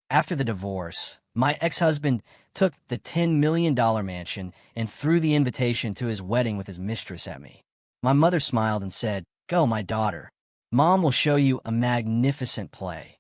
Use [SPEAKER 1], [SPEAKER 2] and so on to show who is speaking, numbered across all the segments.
[SPEAKER 1] After the divorce, my ex-husband took the $10 million mansion and threw the invitation to his wedding with his mistress at me. My mother smiled and said, "Go, my daughter. Mom will show you a magnificent play."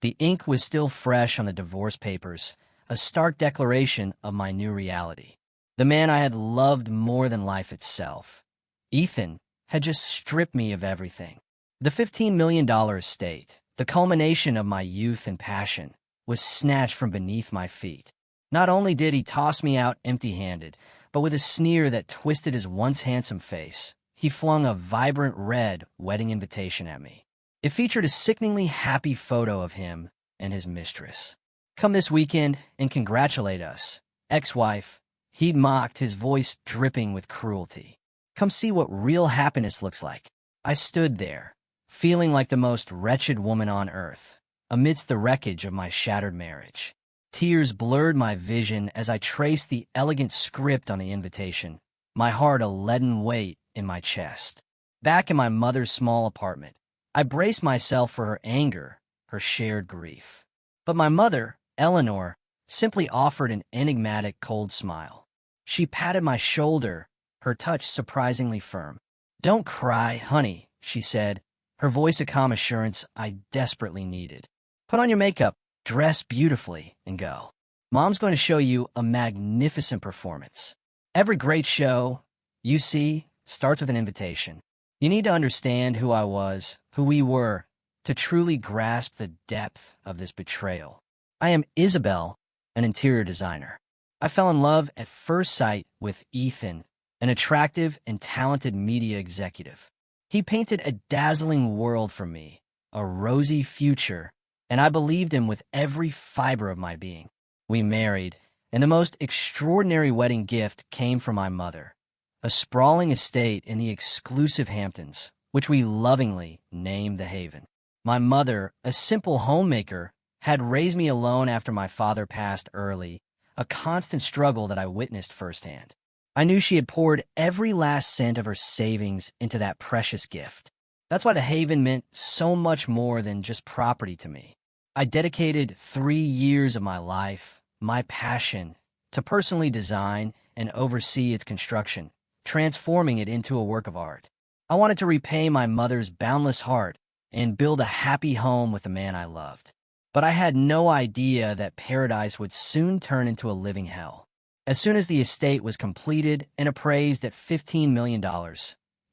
[SPEAKER 1] The ink was still fresh on the divorce papers, a stark declaration of my new reality. The man I had loved more than life itself, Ethan, had just stripped me of everything. The $15 million estate, the culmination of my youth and passion, was snatched from beneath my feet. Not only did he toss me out empty-handed, but with a sneer that twisted his once handsome face, he flung a vibrant red wedding invitation at me. It featured a sickeningly happy photo of him and his mistress. "Come this weekend and congratulate us, ex-wife," he mocked, his voice dripping with cruelty. "Come see what real happiness looks like." I stood there, feeling like the most wretched woman on earth, amidst the wreckage of my shattered marriage. Tears blurred my vision as I traced the elegant script on the invitation, my heart a leaden weight in my chest. Back in my mother's small apartment, I braced myself for her anger, her shared grief. But my mother, Eleanor, simply offered an enigmatic, cold smile. She patted my shoulder, her touch surprisingly firm. "Don't cry, honey," she said, her voice a calm assurance I desperately needed. "Put on your makeup, dress beautifully, and go. Mom's going to show you a magnificent performance. Every great show, you see, starts with an invitation. You need to understand who I was, who we were, to truly grasp the depth of this betrayal. I am Isabel, an interior designer. I fell in love at first sight with Ethan, an attractive and talented media executive. He painted a dazzling world for me, a rosy future, and I believed him with every fiber of my being. We married, and the most extraordinary wedding gift came from my mother, a sprawling estate in the exclusive Hamptons, which we lovingly named the Haven. My mother, a simple homemaker, had raised me alone after my father passed early, a constant struggle that I witnessed firsthand. I knew she had poured every last cent of her savings into that precious gift. That's why the Haven meant so much more than just property to me. I dedicated 3 years of my life, my passion, to personally design and oversee its construction, transforming it into a work of art. I wanted to repay my mother's boundless heart and build a happy home with the man I loved. But I had no idea that paradise would soon turn into a living hell. As soon as the estate was completed and appraised at $15 million,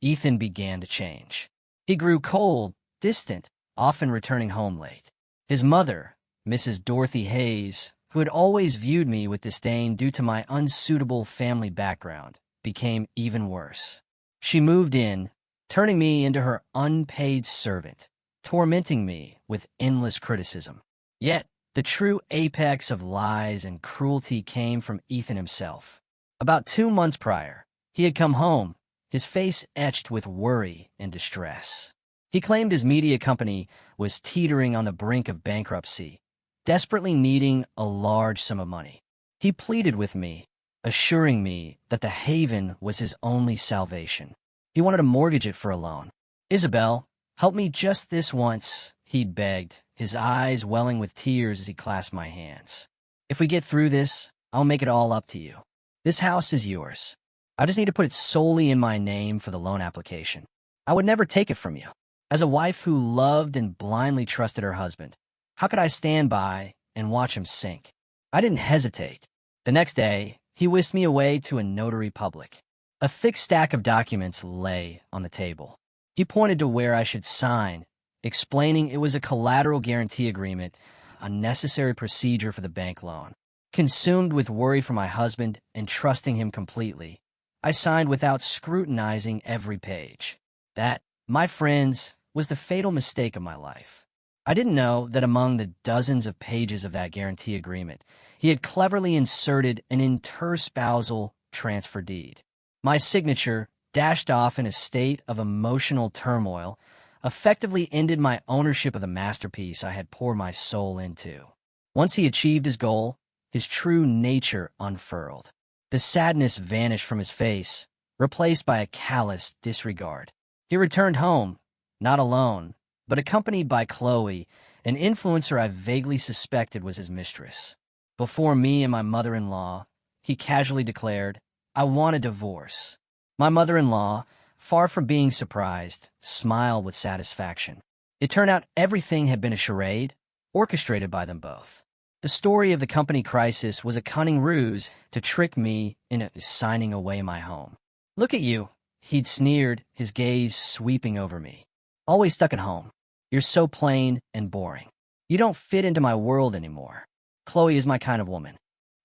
[SPEAKER 1] Ethan began to change. He grew cold, distant, often returning home late. His mother, Mrs. Dorothy Hayes, who had always viewed me with disdain due to my unsuitable family background, became even worse. She moved in, turning me into her unpaid servant, tormenting me with endless criticism. Yet, the true apex of lies and cruelty came from Ethan himself. About 2 months prior, he had come home, his face etched with worry and distress. He claimed his media company was teetering on the brink of bankruptcy, desperately needing a large sum of money. He pleaded with me, assuring me that the Haven was his only salvation. He wanted to mortgage it for a loan. "Isabel, help me just this once," he'd begged, his eyes welling with tears as he clasped my hands. "If we get through this, I'll make it all up to you. This house is yours. I just need to put it solely in my name for the loan application. I would never take it from you." As a wife who loved and blindly trusted her husband, how could I stand by and watch him sink? I didn't hesitate. The next day, he whisked me away to a notary public. A thick stack of documents lay on the table. He pointed to where I should sign, explaining it was a collateral guarantee agreement, a necessary procedure for the bank loan. Consumed with worry for my husband and trusting him completely, I signed without scrutinizing every page. That, my friends, was the fatal mistake of my life. I didn't know that among the dozens of pages of that guarantee agreement, he had cleverly inserted an interspousal transfer deed. My signature, dashed off in a state of emotional turmoil, effectively ended my ownership of the masterpiece I had poured my soul into. Once he achieved his goal, his true nature unfurled. The sadness vanished from his face, replaced by a callous disregard. He returned home, not alone, but accompanied by Chloe, an influencer I vaguely suspected was his mistress. Before me and my mother-in-law, he casually declared, "I want a divorce." My mother-in-law, far from being surprised, smiled with satisfaction. It turned out everything had been a charade, orchestrated by them both. The story of the company crisis was a cunning ruse to trick me into signing away my home. "Look at you," he'd sneered, his gaze sweeping over me. "Always stuck at home. You're so plain and boring. You don't fit into my world anymore. Chloe is my kind of woman."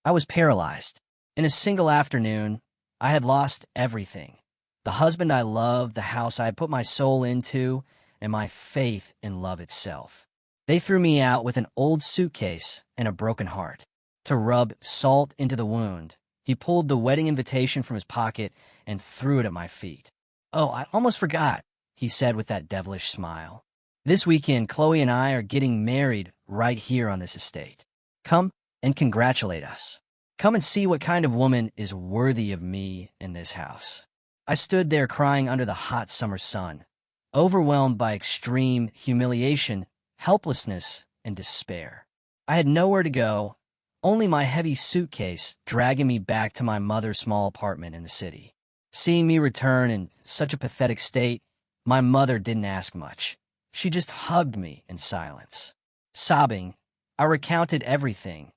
[SPEAKER 1] I was paralyzed. In a single afternoon, I had lost everything. The husband I loved, the house I had put my soul into, and my faith in love itself. They threw me out with an old suitcase and a broken heart. To rub salt into the wound, he pulled the wedding invitation from his pocket and threw it at my feet. "Oh, I almost forgot," he said with that devilish smile. "This weekend, Chloe and I are getting married right here on this estate. Come and congratulate us. Come and see what kind of woman is worthy of me in this house." I stood there crying under the hot summer sun, overwhelmed by extreme humiliation, helplessness, and despair. I had nowhere to go, only my heavy suitcase dragging me back to my mother's small apartment in the city. Seeing me return in such a pathetic state, my mother didn't ask much. She just hugged me in silence. Sobbing, I recounted everything: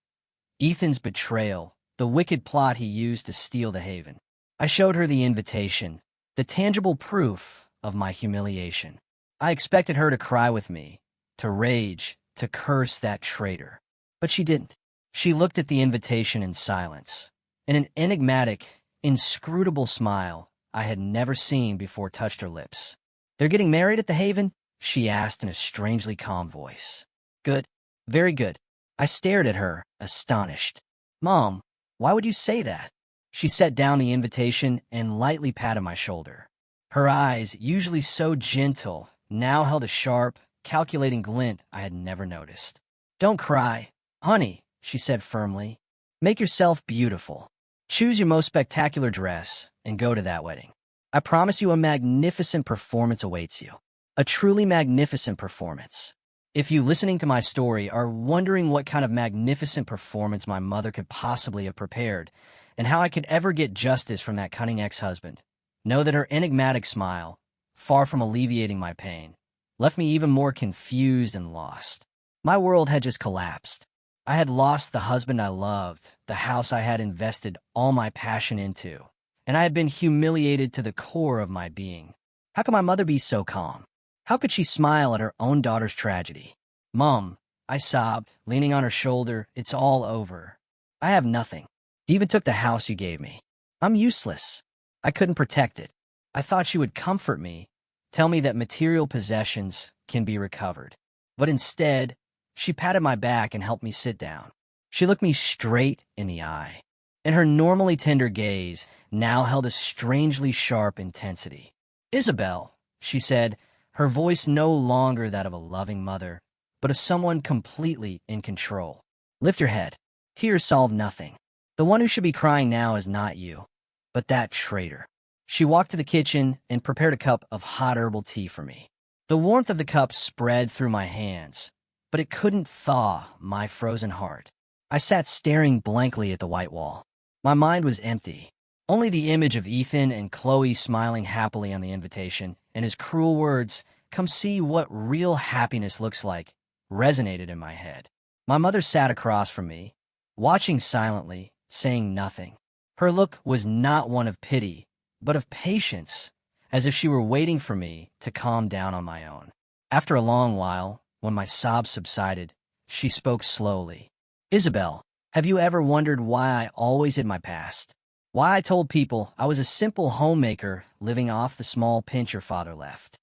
[SPEAKER 1] Ethan's betrayal, the wicked plot he used to steal the haven. I showed her the invitation, the tangible proof of my humiliation. I expected her to cry with me, to rage, to curse that traitor. But she didn't. She looked at the invitation in silence, and an enigmatic, inscrutable smile I had never seen before touched her lips. "They're getting married at the Haven?" she asked in a strangely calm voice. "Good. Very good." I stared at her, astonished. "Mom, why would you say that?" She set down the invitation and lightly patted my shoulder. Her eyes, usually so gentle, now held a sharp, calculating glint I had never noticed. "Don't cry, honey," she said firmly. "Make yourself beautiful. Choose your most spectacular dress and go to that wedding. I promise you a magnificent performance awaits you. A truly magnificent performance." If you listening to my story are wondering what kind of magnificent performance my mother could possibly have prepared and how I could ever get justice from that cunning ex-husband, know that her enigmatic smile, far from alleviating my pain, left me even more confused and lost. My world had just collapsed. I had lost the husband I loved, the house I had invested all my passion into, and I had been humiliated to the core of my being. How could my mother be so calm? How could she smile at her own daughter's tragedy? "Mom," I sobbed, leaning on her shoulder, "it's all over. I have nothing. You even took the house you gave me. I'm useless. I couldn't protect it. I thought she would comfort me, tell me that material possessions can be recovered. But instead, she patted my back and helped me sit down. She looked me straight in the eye, and her normally tender gaze now held a strangely sharp intensity. "Isabel," she said, her voice no longer that of a loving mother, but of someone completely in control. "Lift your head. Tears solve nothing. The one who should be crying now is not you, but that traitor." She walked to the kitchen and prepared a cup of hot herbal tea for me. The warmth of the cup spread through my hands, but it couldn't thaw my frozen heart. I sat staring blankly at the white wall. My mind was empty. Only the image of Ethan and Chloe smiling happily on the invitation, and his cruel words, "Come see what real happiness looks like," resonated in my head. My mother sat across from me, watching silently, saying nothing. Her look was not one of pity, but of patience, as if she were waiting for me to calm down on my own. After a long while, when my sobs subsided, she spoke slowly. "Isabel, have you ever wondered why I always hid my past? Why I told people I was a simple homemaker living off the small pinch your father left?"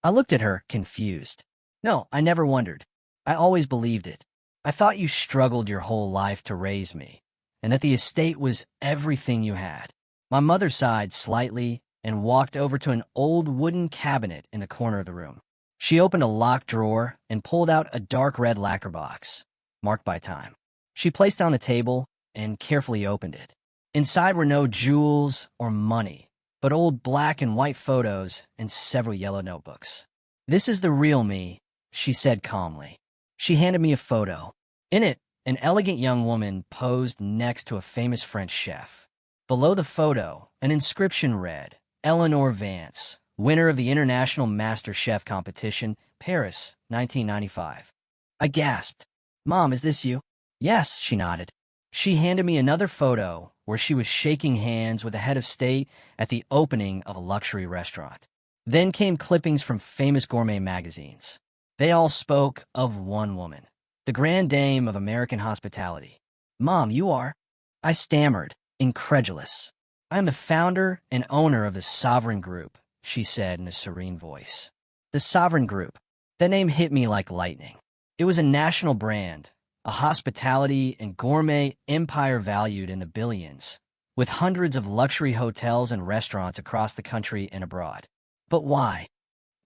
[SPEAKER 1] I looked at her, confused. "No, I never wondered. I always believed it. I thought you struggled your whole life to raise me, and that the estate was everything you had." My mother sighed slightly and walked over to an old wooden cabinet in the corner of the room. She opened a locked drawer and pulled out a dark red lacquer box, marked by time. She placed it on the table and carefully opened it. Inside were no jewels or money, but old black and white photos and several yellow notebooks. "This is the real me," she said calmly. She handed me a photo. In it, an elegant young woman posed next to a famous French chef. Below the photo, an inscription read, Eleanor Vance, winner of the International Master Chef Competition, Paris, 1995. I gasped. Mom, is this you? Yes, she nodded. She handed me another photo where she was shaking hands with the head of state at the opening of a luxury restaurant. Then came clippings from famous gourmet magazines. They all spoke of one woman, the grand dame of American hospitality. Mom, you are? I stammered, incredulous. I am the founder and owner of the Sovereign Group, she said in a serene voice. The Sovereign Group. That name hit me like lightning. It was a national brand, a hospitality and gourmet empire valued in the billions, with hundreds of luxury hotels and restaurants across the country and abroad. But why?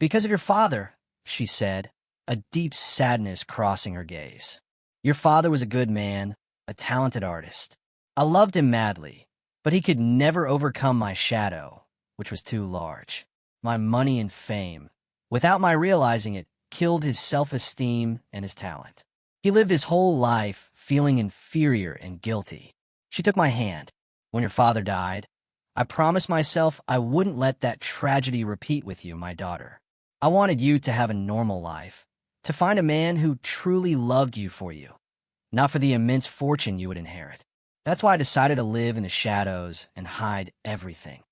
[SPEAKER 1] Because of your father, she said, a deep sadness crossing her gaze. Your father was a good man, a talented artist. I loved him madly, but he could never overcome my shadow, which was too large. My money and fame, without my realizing it, killed his self-esteem and his talent. He lived his whole life feeling inferior and guilty. She took my hand. When your father died, I promised myself I wouldn't let that tragedy repeat with you, my daughter. I wanted you to have a normal life, to find a man who truly loved you for you, not for the immense fortune you would inherit. That's why I decided to live in the shadows and hide everything.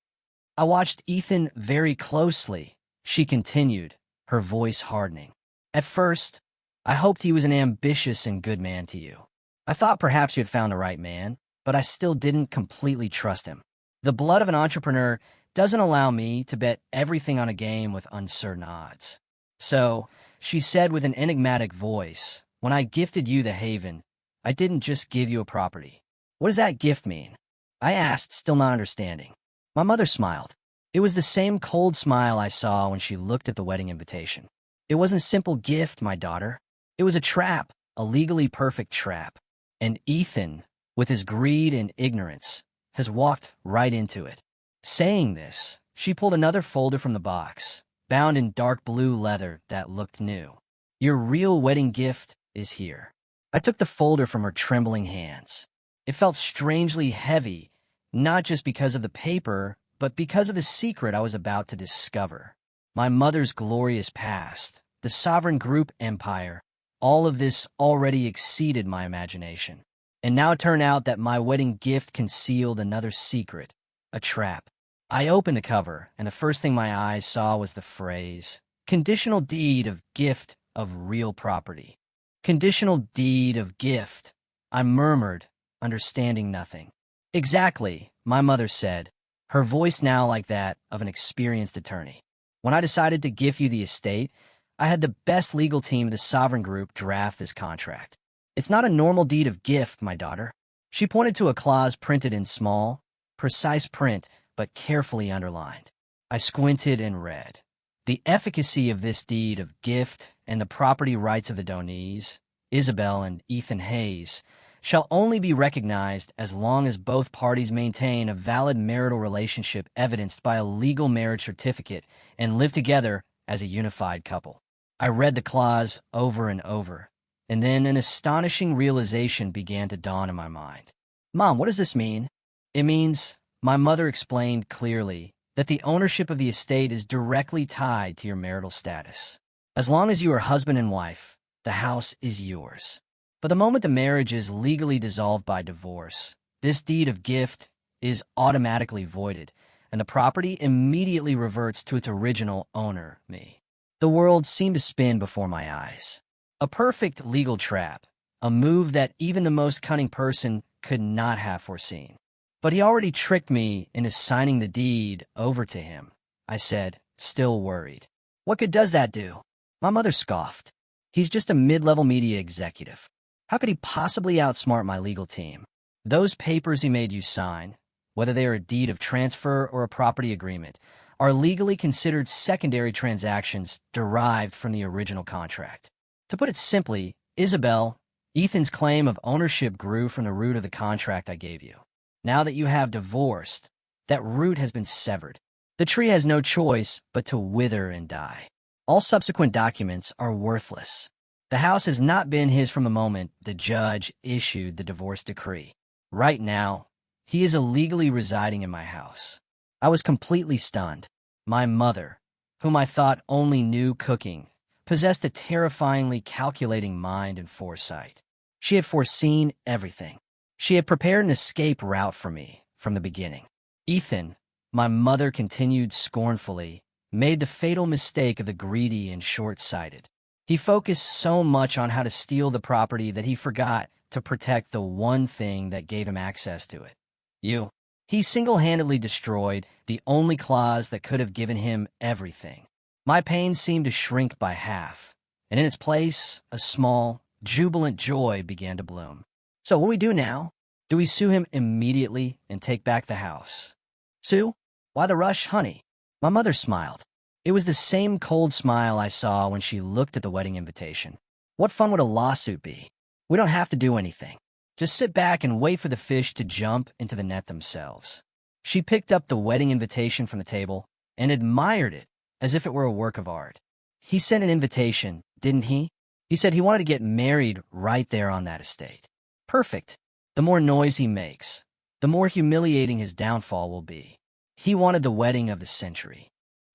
[SPEAKER 1] I watched Ethan very closely, she continued, her voice hardening. At first, I hoped he was an ambitious and good man to you. I thought perhaps you had found the right man, but I still didn't completely trust him. The blood of an entrepreneur doesn't allow me to bet everything on a game with uncertain odds. So, she said with an enigmatic voice, when I gifted you the Haven, I didn't just give you a property. What does that gift mean? I asked, still not understanding. My mother smiled. It was the same cold smile I saw when she looked at the wedding invitation. It wasn't a simple gift, my daughter. It was a trap, a legally perfect trap. And Ethan, with his greed and ignorance, has walked right into it. Saying this, she pulled another folder from the box, bound in dark blue leather that looked new. Your real wedding gift is here. I took the folder from her trembling hands. It felt strangely heavy, not just because of the paper, but because of the secret I was about to discover. My mother's glorious past, the Sovereign Group empire, all of this already exceeded my imagination. And now it turned out that my wedding gift concealed another secret, a trap. I opened the cover, and the first thing my eyes saw was the phrase, conditional deed of gift of real property. Conditional deed of gift, I murmured, understanding nothing. Exactly, my mother said, her voice now like that of an experienced attorney. When I decided to gift you the estate, I had the best legal team of the Sovereign Group draft this contract. It's not a normal deed of gift, my daughter. She pointed to a clause printed in small, precise print, but carefully underlined. I squinted and read. The efficacy of this deed of gift and the property rights of the donees, Isabel and Ethan Hayes, shall only be recognized as long as both parties maintain a valid marital relationship evidenced by a legal marriage certificate and live together as a unified couple. I read the clause over and over, and then an astonishing realization began to dawn in my mind. Mom, what does this mean? It means, my mother explained clearly, that the ownership of the estate is directly tied to your marital status. As long as you are husband and wife, the house is yours. But the moment the marriage is legally dissolved by divorce, this deed of gift is automatically voided, and the property immediately reverts to its original owner, me. The world seemed to spin before my eyes. A perfect legal trap, a move that even the most cunning person could not have foreseen. But he already tricked me into signing the deed over to him, I said, still worried. What good does that do? My mother scoffed. He's just a mid-level media executive. How could he possibly outsmart my legal team? Those papers he made you sign, whether they are a deed of transfer or a property agreement, are legally considered secondary transactions derived from the original contract. To put it simply, Isabel, Ethan's claim of ownership grew from the root of the contract I gave you. Now that you have divorced, that root has been severed. The tree has no choice but to wither and die. All subsequent documents are worthless. The house has not been his from the moment the judge issued the divorce decree. Right now, he is illegally residing in my house. I was completely stunned. My mother, whom I thought only knew cooking, possessed a terrifyingly calculating mind and foresight. She had foreseen everything. She had prepared an escape route for me from the beginning. Ethan, my mother continued scornfully, made the fatal mistake of the greedy and short-sighted. He focused so much on how to steal the property that he forgot to protect the one thing that gave him access to it. You. He single-handedly destroyed the only clause that could have given him everything. My pain seemed to shrink by half, and in its place, a small, jubilant joy began to bloom. So what do we do now? Do we sue him immediately and take back the house? Sue? Why the rush, honey? My mother smiled. It was the same cold smile I saw when she looked at the wedding invitation. What fun would a lawsuit be? We don't have to do anything. Just sit back and wait for the fish to jump into the net themselves. She picked up the wedding invitation from the table and admired it as if it were a work of art. He sent an invitation, didn't he? He said he wanted to get married right there on that estate. Perfect. The more noise he makes, the more humiliating his downfall will be. He wanted the wedding of the century,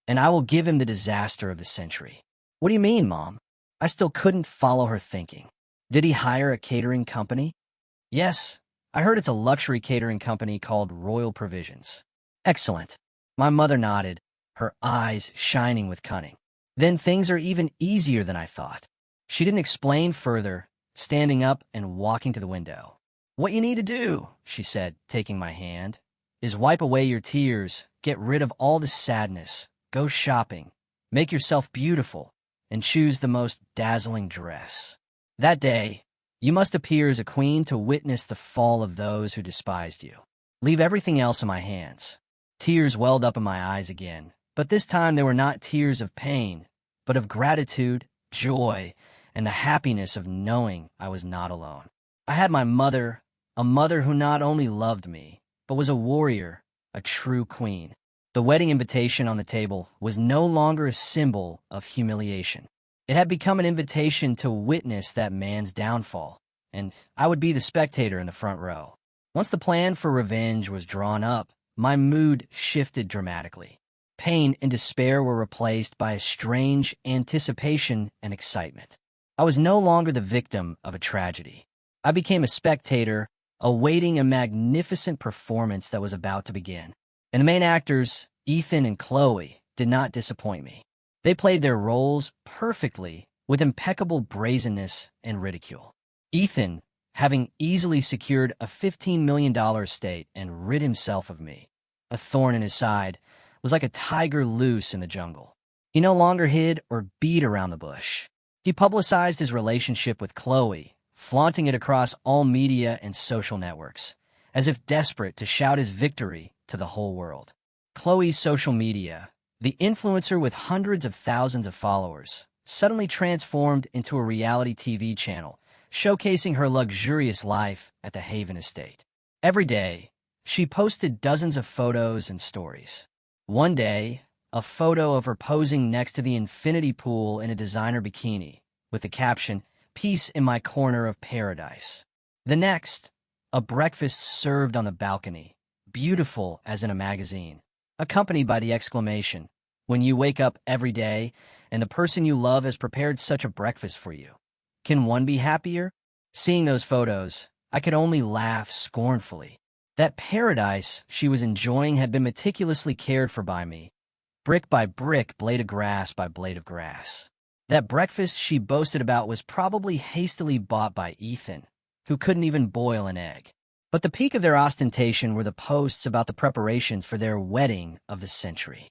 [SPEAKER 1] and I will give him the disaster of the century. What do you mean, Mom? I still couldn't follow her thinking. Did he hire a catering company? Yes, I heard it's a luxury catering company called Royal Provisions. Excellent. My mother nodded, her eyes shining with cunning. Then things are even easier than I thought. She didn't explain further, standing up and walking to the window. What you need to do, she said, taking my hand, is wipe away your tears, get rid of all the sadness, go shopping, make yourself beautiful, and choose the most dazzling dress. That day, you must appear as a queen to witness the fall of those who despised you. Leave everything else in my hands. Tears welled up in my eyes again, but this time they were not tears of pain, but of gratitude, joy, and the happiness of knowing I was not alone. I had my mother, a mother who not only loved me, but was a warrior, a true queen. The wedding invitation on the table was no longer a symbol of humiliation. It had become an invitation to witness that man's downfall, and I would be the spectator in the front row. Once the plan for revenge was drawn up, my mood shifted dramatically. Pain and despair were replaced by a strange anticipation and excitement. I was no longer the victim of a tragedy. I became a spectator, awaiting a magnificent performance that was about to begin. And the main actors, Ethan and Chloe, did not disappoint me. They played their roles perfectly, with impeccable brazenness and ridicule. Ethan, having easily secured a $15 million estate and rid himself of me, a thorn in his side, was like a tiger loose in the jungle. He no longer hid or beat around the bush. He publicized his relationship with Chloe, flaunting it across all media and social networks, as if desperate to shout his victory to the whole world. Chloe's social media, the influencer with hundreds of thousands of followers, suddenly transformed into a reality TV channel, showcasing her luxurious life at the Haven estate. Every day, she posted dozens of photos and stories. One day, a photo of her posing next to the infinity pool in a designer bikini, with the caption, "Peace in my corner of paradise." The next, a breakfast served on the balcony, beautiful as in a magazine, accompanied by the exclamation, "When you wake up every day and the person you love has prepared such a breakfast for you, can one be happier?" Seeing those photos, I could only laugh scornfully. That paradise she was enjoying had been meticulously cared for by me, brick by brick, blade of grass by blade of grass. That breakfast she boasted about was probably hastily bought by Ethan, who couldn't even boil an egg. But the peak of their ostentation were the posts about the preparations for their wedding of the century.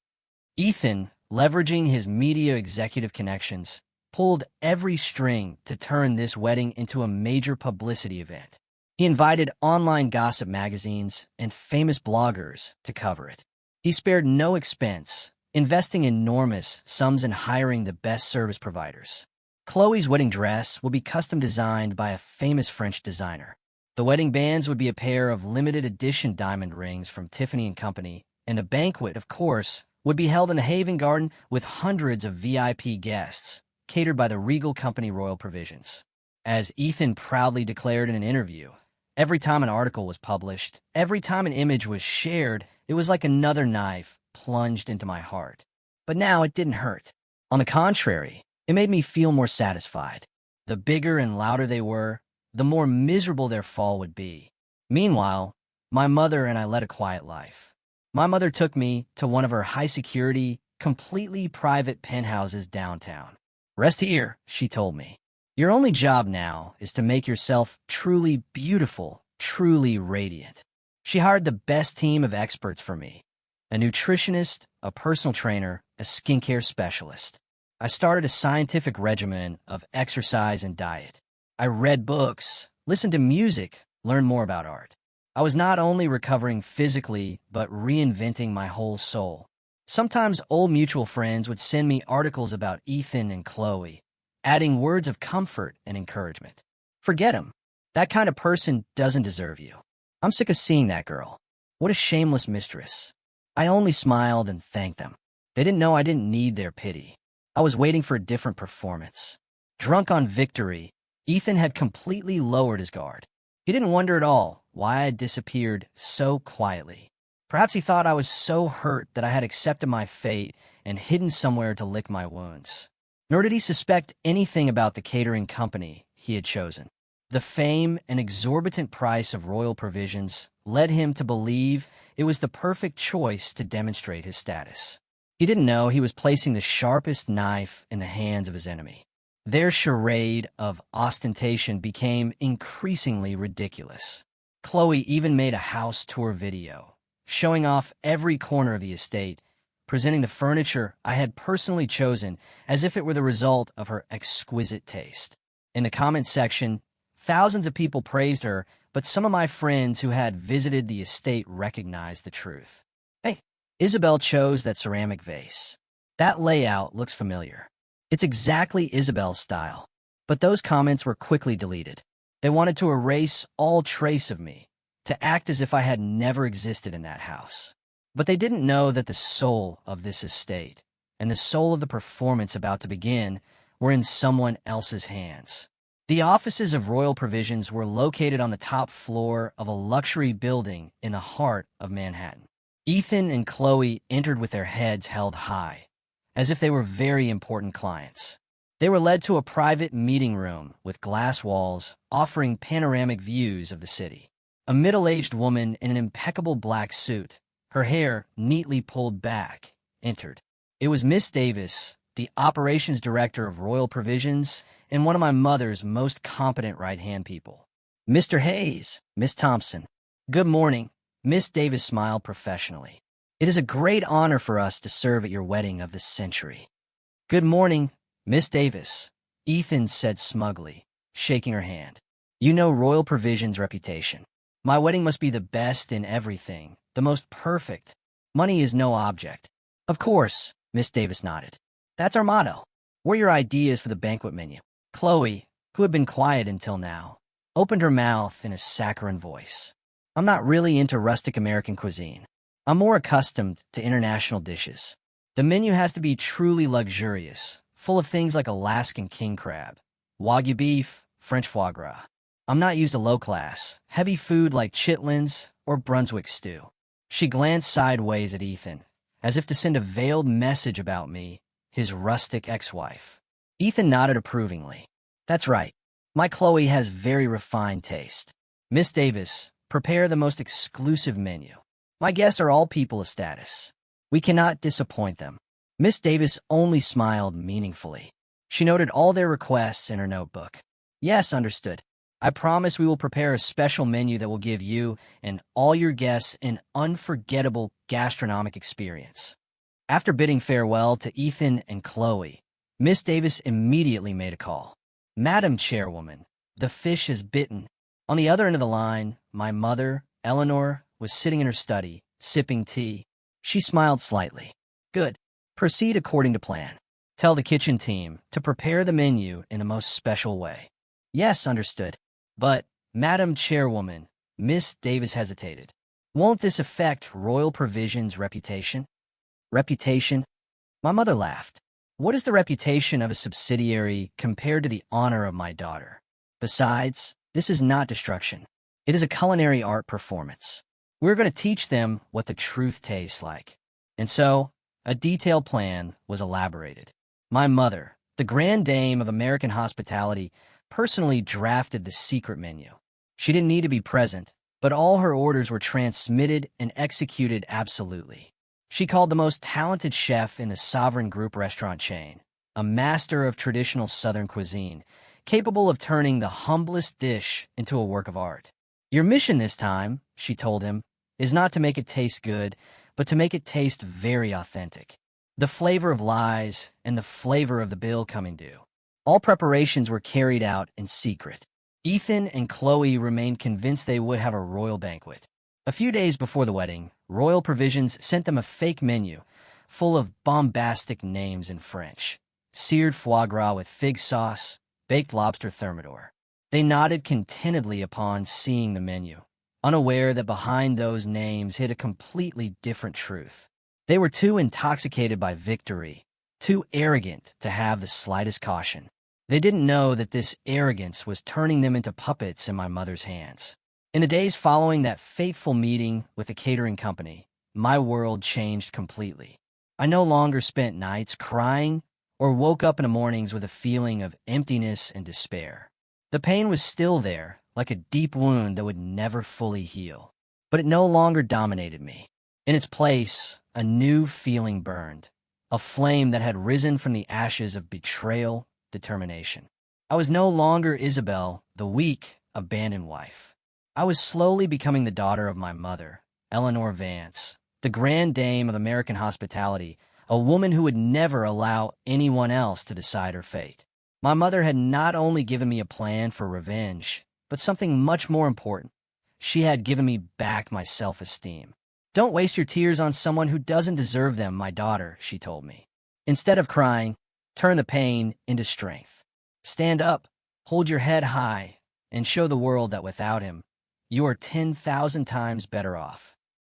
[SPEAKER 1] Ethan, leveraging his media executive connections, pulled every string to turn this wedding into a major publicity event. He invited online gossip magazines and famous bloggers to cover it. He spared no expense, investing enormous sums in hiring the best service providers. Chloe's wedding dress will be custom designed by a famous French designer. The wedding bands would be a pair of limited edition diamond rings from Tiffany & Company, and the banquet, of course, would be held in the Haven Garden with hundreds of VIP guests, catered by the Regal Company Royal Provisions. As Ethan proudly declared in an interview, every time an article was published, every time an image was shared, it was like another knife plunged into my heart. But now it didn't hurt. On the contrary, it made me feel more satisfied. The bigger and louder they were, the more miserable their fall would be. Meanwhile, my mother and I led a quiet life. My mother took me to one of her high-security, completely private penthouses downtown. "Rest here," she told me. "Your only job now is to make yourself truly beautiful, truly radiant." She hired the best team of experts for me: a nutritionist, a personal trainer, a skincare specialist. I started a scientific regimen of exercise and diet. I read books, listened to music, learned more about art. I was not only recovering physically, but reinventing my whole soul. Sometimes old mutual friends would send me articles about Ethan and Chloe, adding words of comfort and encouragement. "Forget him. That kind of person doesn't deserve you. I'm sick of seeing that girl. What a shameless mistress." I only smiled and thanked them. They didn't know I didn't need their pity. I was waiting for a different performance. Drunk on victory, Ethan had completely lowered his guard. He didn't wonder at all why I had disappeared so quietly. Perhaps he thought I was so hurt that I had accepted my fate and hidden somewhere to lick my wounds. Nor did he suspect anything about the catering company he had chosen. The fame and exorbitant price of Royal Provisions led him to believe it was the perfect choice to demonstrate his status. He didn't know he was placing the sharpest knife in the hands of his enemy. Their charade of ostentation became increasingly ridiculous. Chloe even made a house tour video, showing off every corner of the estate, presenting the furniture I had personally chosen as if it were the result of her exquisite taste. In the comment section, thousands of people praised her, but some of my friends who had visited the estate recognized the truth. "Hey, Isabel chose that ceramic vase. That layout looks familiar. It's exactly Isabel's style." But those comments were quickly deleted. They wanted to erase all trace of me, to act as if I had never existed in that house. But they didn't know that the soul of this estate and the soul of the performance about to begin were in someone else's hands. The offices of Royal Provisions were located on the top floor of a luxury building in the heart of Manhattan. Ethan and Chloe entered with their heads held high, as if they were very important clients. They were led to a private meeting room with glass walls offering panoramic views of the city. A middle-aged woman in an impeccable black suit, her hair neatly pulled back, entered. It was Miss Davis, the operations director of Royal Provisions, and one of my mother's most competent right-hand people. "Mr. Hayes, Miss Thompson." "Good morning." Miss Davis smiled professionally. "It is a great honor for us to serve at your wedding of the century." "Good morning, Miss Davis," Ethan said smugly, shaking her hand. "You know Royal Provisions' reputation. My wedding must be the best in everything, the most perfect. Money is no object." "Of course," Miss Davis nodded. "That's our motto. What are your ideas for the banquet menu?" Chloe, who had been quiet until now, opened her mouth in a saccharine voice. "I'm not really into rustic American cuisine. I'm more accustomed to international dishes. The menu has to be truly luxurious, full of things like Alaskan king crab, Wagyu beef, French foie gras. I'm not used to low-class, heavy food like chitlins or Brunswick stew." She glanced sideways at Ethan, as if to send a veiled message about me, his rustic ex-wife. Ethan nodded approvingly. "That's right. My Chloe has very refined taste. Miss Davis, prepare the most exclusive menu. My guests are all people of status. We cannot disappoint them." Miss Davis only smiled meaningfully. She noted all their requests in her notebook. "Yes, understood. I promise we will prepare a special menu that will give you and all your guests an unforgettable gastronomic experience." After bidding farewell to Ethan and Chloe, Miss Davis immediately made a call. "Madam Chairwoman, the fish is bitten." On the other end of the line, my mother, Eleanor, was sitting in her study, sipping tea. She smiled slightly. "Good. Proceed according to plan. Tell the kitchen team to prepare the menu in the most special way." "Yes, understood. But, Madam Chairwoman," Miss Davis hesitated, "won't this affect Royal Provisions' reputation?" "Reputation?" My mother laughed. What is the reputation of a subsidiary compared to the honor of my daughter? Besides, this is not destruction. It is a culinary art performance. We're going to teach them what the truth tastes like. And so, a detailed plan was elaborated. My mother, the grand dame of American hospitality, personally drafted the secret menu. She didn't need to be present, but all her orders were transmitted and executed absolutely. She called the most talented chef in the Sovereign Group restaurant chain, a master of traditional Southern cuisine, capable of turning the humblest dish into a work of art. Your mission this time, she told him, is not to make it taste good, but to make it taste very authentic. The flavor of lies and the flavor of the bill coming due. All preparations were carried out in secret. Ethan and Chloe remained convinced they would have a royal banquet. A few days before the wedding, Royal Provisions sent them a fake menu full of bombastic names in French. Seared foie gras with fig sauce, baked lobster thermidor. They nodded contentedly upon seeing the menu, unaware that behind those names hid a completely different truth. They were too intoxicated by victory, too arrogant to have the slightest caution. They didn't know that this arrogance was turning them into puppets in my mother's hands. In the days following that fateful meeting with the catering company, my world changed completely. I no longer spent nights crying or woke up in the mornings with a feeling of emptiness and despair. The pain was still there, like a deep wound that would never fully heal. But it no longer dominated me. In its place, a new feeling burned, a flame that had risen from the ashes of betrayal, determination. I was no longer Isabel, the weak, abandoned wife. I was slowly becoming the daughter of my mother, Eleanor Vance, the grand dame of American hospitality, a woman who would never allow anyone else to decide her fate. My mother had not only given me a plan for revenge, but something much more important. She had given me back my self-esteem. Don't waste your tears on someone who doesn't deserve them, my daughter, she told me. Instead of crying, turn the pain into strength. Stand up, hold your head high, and show the world that without him, you are 10,000 times better off.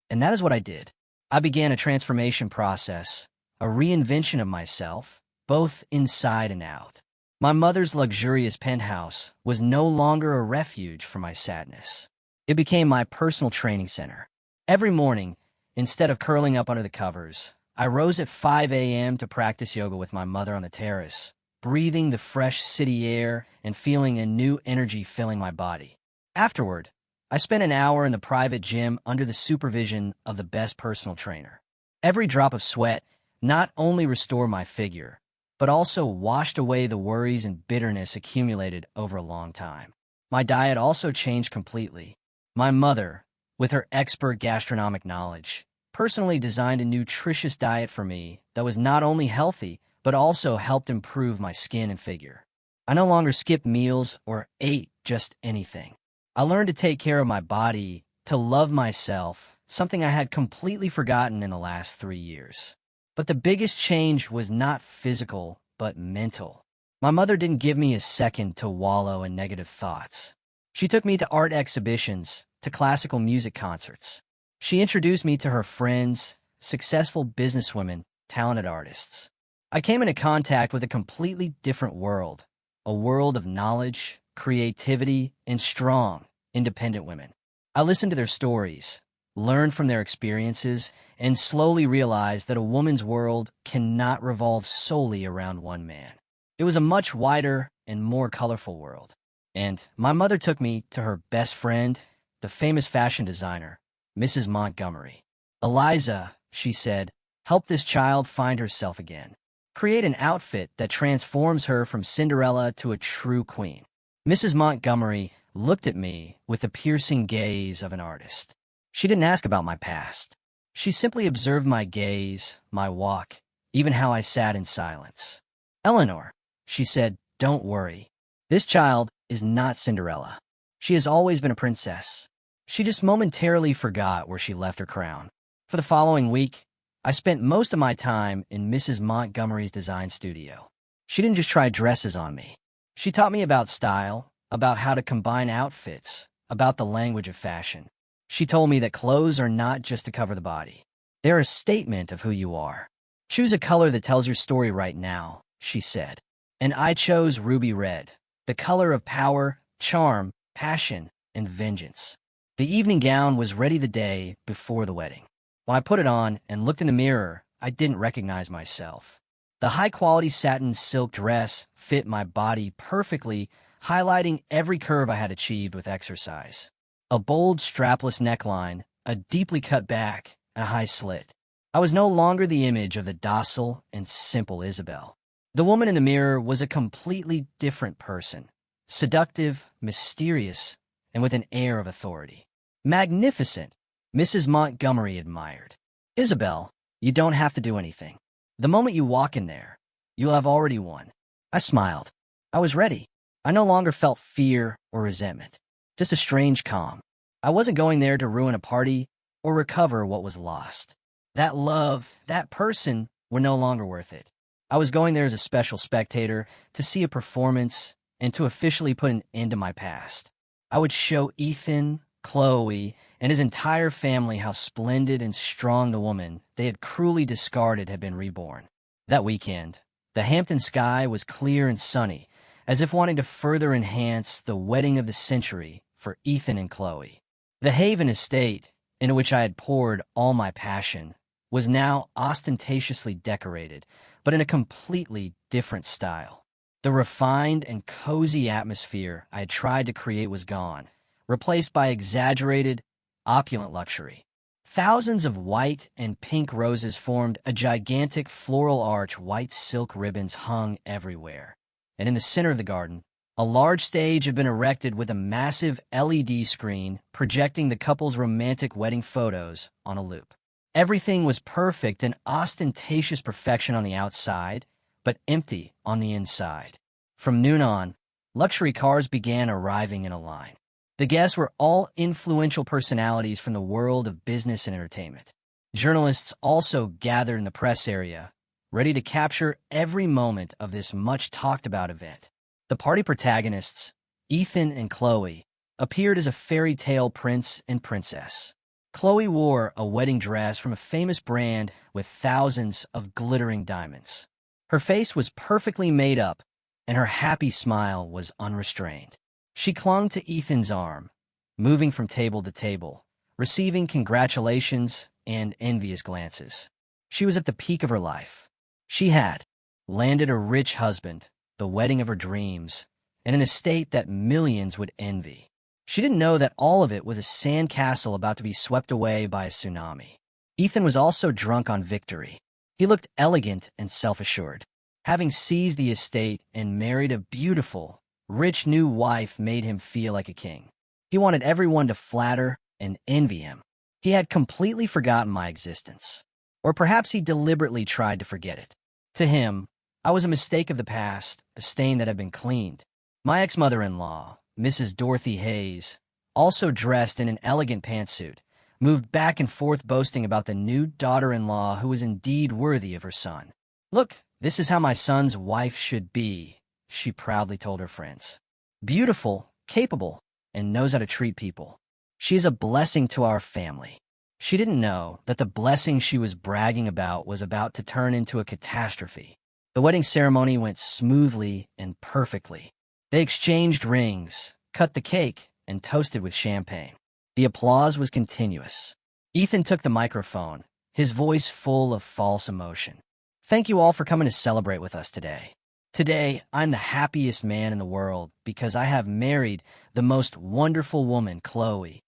[SPEAKER 1] And that is what I did. I began a transformation process, a reinvention of myself, both inside and out. My mother's luxurious penthouse was no longer a refuge for my sadness. It became my personal training center. Every morning, instead of curling up under the covers, I rose at 5 a.m. to practice yoga with my mother on the terrace, breathing the fresh city air and feeling a new energy filling my body. Afterward, I spent an hour in the private gym under the supervision of the best personal trainer. Every drop of sweat not only restored my figure, but also washed away the worries and bitterness accumulated over a long time. My diet also changed completely. My mother, with her expert gastronomic knowledge, personally designed a nutritious diet for me that was not only healthy, but also helped improve my skin and figure. I no longer skipped meals or ate just anything. I learned to take care of my body, to love myself, something I had completely forgotten in the last 3 years. But the biggest change was not physical, but mental. My mother didn't give me a second to wallow in negative thoughts. She took me to art exhibitions, to classical music concerts. She introduced me to her friends, successful businesswomen, talented artists. I came into contact with a completely different world, a world of knowledge, creativity, and strong, independent women. I listened to their stories, learned from their experiences, and slowly realized that a woman's world cannot revolve solely around one man. It was a much wider and more colorful world. And my mother took me to her best friend, the famous fashion designer, Mrs. Montgomery. Eliza, she said, help this child find herself again. Create an outfit that transforms her from Cinderella to a true queen. Mrs. Montgomery looked at me with the piercing gaze of an artist. She didn't ask about my past. She simply observed my gaze, my walk, even how I sat in silence. Eleanor, she said, don't worry. This child is not Cinderella. She has always been a princess. She just momentarily forgot where she left her crown. For the following week, I spent most of my time in Mrs. Montgomery's design studio. She didn't just try dresses on me. She taught me about style, about how to combine outfits, about the language of fashion. She told me that clothes are not just to cover the body. They're a statement of who you are. "Choose a color that tells your story right now," she said. And I chose ruby red, the color of power, charm, passion, and vengeance. The evening gown was ready the day before the wedding. When I put it on and looked in the mirror, I didn't recognize myself. The high-quality satin silk dress fit my body perfectly, highlighting every curve I had achieved with exercise. A bold, strapless neckline, a deeply cut back, and a high slit. I was no longer the image of the docile and simple Isabel. The woman in the mirror was a completely different person. Seductive, mysterious, and with an air of authority. "Magnificent," Mrs. Montgomery admired. "Isabel, you don't have to do anything. The moment you walk in there, you'll have already won." I smiled. I was ready. I no longer felt fear or resentment, just a strange calm. I wasn't going there to ruin a party or recover what was lost. That love, that person, were no longer worth it. I was going there as a special spectator, to see a performance, and to officially put an end to my past. I would show Ethan, Chloe, and his entire family how splendid and strong the woman they had cruelly discarded had been reborn. That weekend, the Hampton sky was clear and sunny, as if wanting to further enhance the wedding of the century for Ethan and Chloe. The Haven estate, into which I had poured all my passion, was now ostentatiously decorated, but in a completely different style. The refined and cozy atmosphere I had tried to create was gone, replaced by exaggerated, opulent luxury. Thousands of white and pink roses formed a gigantic floral arch. White silk ribbons hung everywhere. And in the center of the garden, a large stage had been erected with a massive LED screen projecting the couple's romantic wedding photos on a loop. Everything was perfect and ostentatious perfection on the outside, but empty on the inside. From noon on, luxury cars began arriving in a line. The guests were all influential personalities from the world of business and entertainment. Journalists also gathered in the press area, ready to capture every moment of this much-talked-about event. The party protagonists, Ethan and Chloe, appeared as a fairy tale prince and princess. Chloe wore a wedding dress from a famous brand with thousands of glittering diamonds. Her face was perfectly made up, and her happy smile was unrestrained. She clung to Ethan's arm, moving from table to table, receiving congratulations and envious glances. She was at the peak of her life. She had landed a rich husband, the wedding of her dreams, and an estate that millions would envy. She didn't know that all of it was a sandcastle about to be swept away by a tsunami. Ethan was also drunk on victory. He looked elegant and self-assured. Having seized the estate and married a beautiful, rich new wife made him feel like a king. He wanted everyone to flatter and envy him. He had completely forgotten my existence. Or perhaps he deliberately tried to forget it. To him, I was a mistake of the past, a stain that had been cleaned. My ex-mother-in-law, Mrs. Dorothy Hayes, also dressed in an elegant pantsuit, moved back and forth boasting about the new daughter-in-law who was indeed worthy of her son. "Look, this is how my son's wife should be," she proudly told her friends. "Beautiful, capable, and knows how to treat people. She is a blessing to our family." She didn't know that the blessing she was bragging about was about to turn into a catastrophe. The wedding ceremony went smoothly and perfectly. They exchanged rings, cut the cake, and toasted with champagne. The applause was continuous. Ethan took the microphone, his voice full of false emotion. "Thank you all for coming to celebrate with us today. Today, I'm the happiest man in the world because I have married the most wonderful woman, Chloe."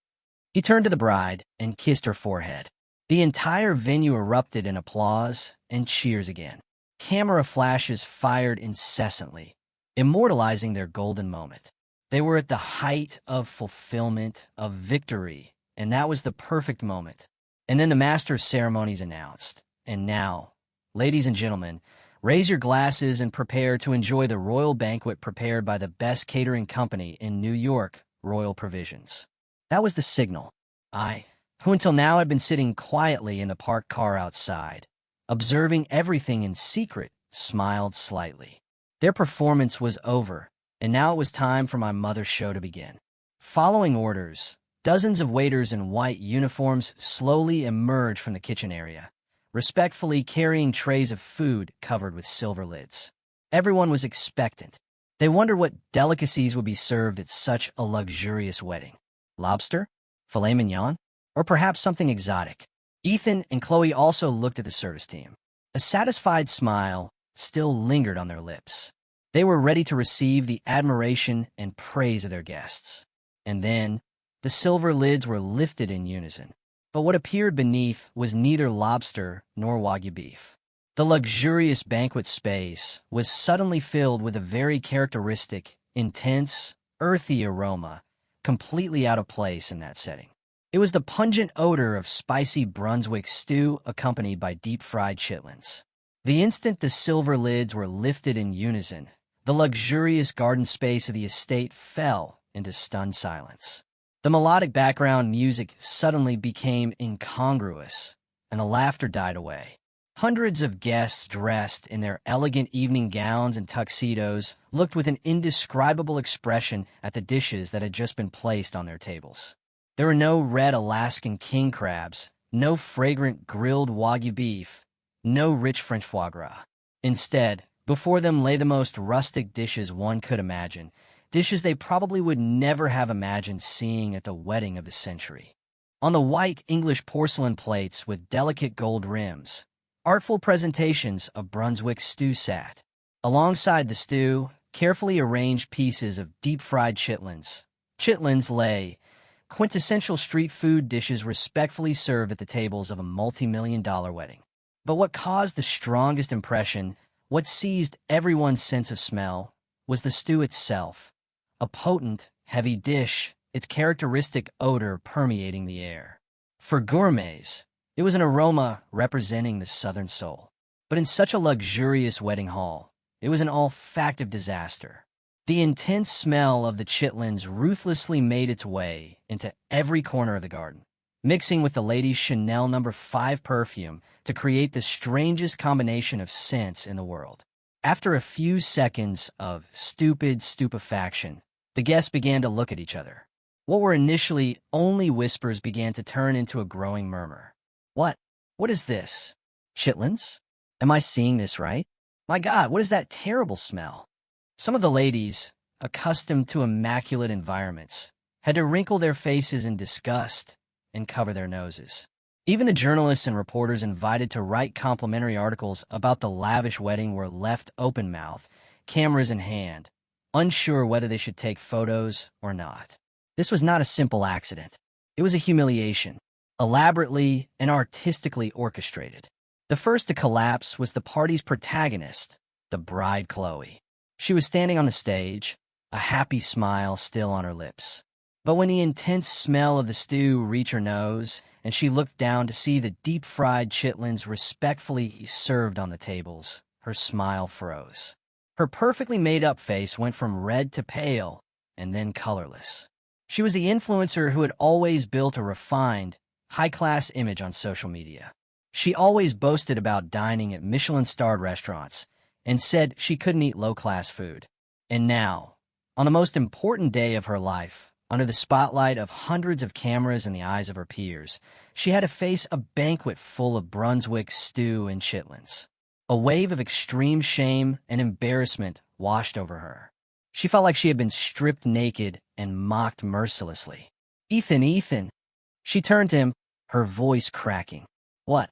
[SPEAKER 1] He turned to the bride and kissed her forehead. The entire venue erupted in applause and cheers again. Camera flashes fired incessantly, immortalizing their golden moment. They were at the height of fulfillment, of victory, and that was the perfect moment. And then the master of ceremonies announced, "And now, ladies and gentlemen, raise your glasses and prepare to enjoy the royal banquet prepared by the best catering company in New York, Royal Provisions." That was the signal. I, who until now had been sitting quietly in the parked car outside, observing everything in secret, smiled slightly. Their performance was over, and now it was time for my mother's show to begin. Following orders, dozens of waiters in white uniforms slowly emerged from the kitchen area, respectfully carrying trays of food covered with silver lids. Everyone was expectant. They wondered what delicacies would be served at such a luxurious wedding. Lobster? Filet mignon? Or perhaps something exotic? Ethan and Chloe also looked at the service team. A satisfied smile still lingered on their lips. They were ready to receive the admiration and praise of their guests. And then, the silver lids were lifted in unison. But what appeared beneath was neither lobster nor Wagyu beef. The luxurious banquet space was suddenly filled with a very characteristic, intense, earthy aroma, completely out of place in that setting. It was the pungent odor of spicy Brunswick stew accompanied by deep-fried chitlins. The instant the silver lids were lifted in unison, the luxurious garden space of the estate fell into stunned silence. The melodic background music suddenly became incongruous, and the laughter died away. Hundreds of guests dressed in their elegant evening gowns and tuxedos looked with an indescribable expression at the dishes that had just been placed on their tables. There were no red Alaskan king crabs, no fragrant grilled Wagyu beef, no rich French foie gras. Instead, before them lay the most rustic dishes one could imagine, dishes they probably would never have imagined seeing at the wedding of the century. On the white English porcelain plates with delicate gold rims, artful presentations of Brunswick stew sat. Alongside the stew, carefully arranged pieces of deep-fried chitlins. Chitlins lay, quintessential street food dishes respectfully served at the tables of a multi-million-dollar wedding. But what caused the strongest impression, what seized everyone's sense of smell, was the stew itself. A potent, heavy dish, its characteristic odor permeating the air. For gourmets, it was an aroma representing the Southern soul. But in such a luxurious wedding hall, it was an olfactive disaster. The intense smell of the chitlins ruthlessly made its way into every corner of the garden, mixing with the ladies' Chanel No. 5 perfume to create the strangest combination of scents in the world. After a few seconds of stupid stupefaction, the guests began to look at each other. What were initially only whispers began to turn into a growing murmur. What is this? Chitlins? Am I seeing this right? My God, what is that terrible smell? Some of the ladies, accustomed to immaculate environments, had to wrinkle their faces in disgust and cover their noses. Even the journalists and reporters invited to write complimentary articles about the lavish wedding were left open-mouthed, cameras in hand, unsure whether they should take photos or not. This was not a simple accident. It was a humiliation, elaborately and artistically orchestrated. The first to collapse was the party's protagonist, the bride Chloe. She was standing on the stage, a happy smile still on her lips. But when the intense smell of the stew reached her nose, and she looked down to see the deep-fried chitlins respectfully served on the tables, her smile froze. Her perfectly made-up face went from red to pale, and then colorless. She was the influencer who had always built a refined, high-class image on social media. She always boasted about dining at Michelin-starred restaurants and said she couldn't eat low-class food. And now, on the most important day of her life, under the spotlight of hundreds of cameras and the eyes of her peers, she had to face a banquet full of Brunswick stew and chitlins. A wave of extreme shame and embarrassment washed over her. She felt like she had been stripped naked and mocked mercilessly. Ethan. She turned to him, her voice cracking. What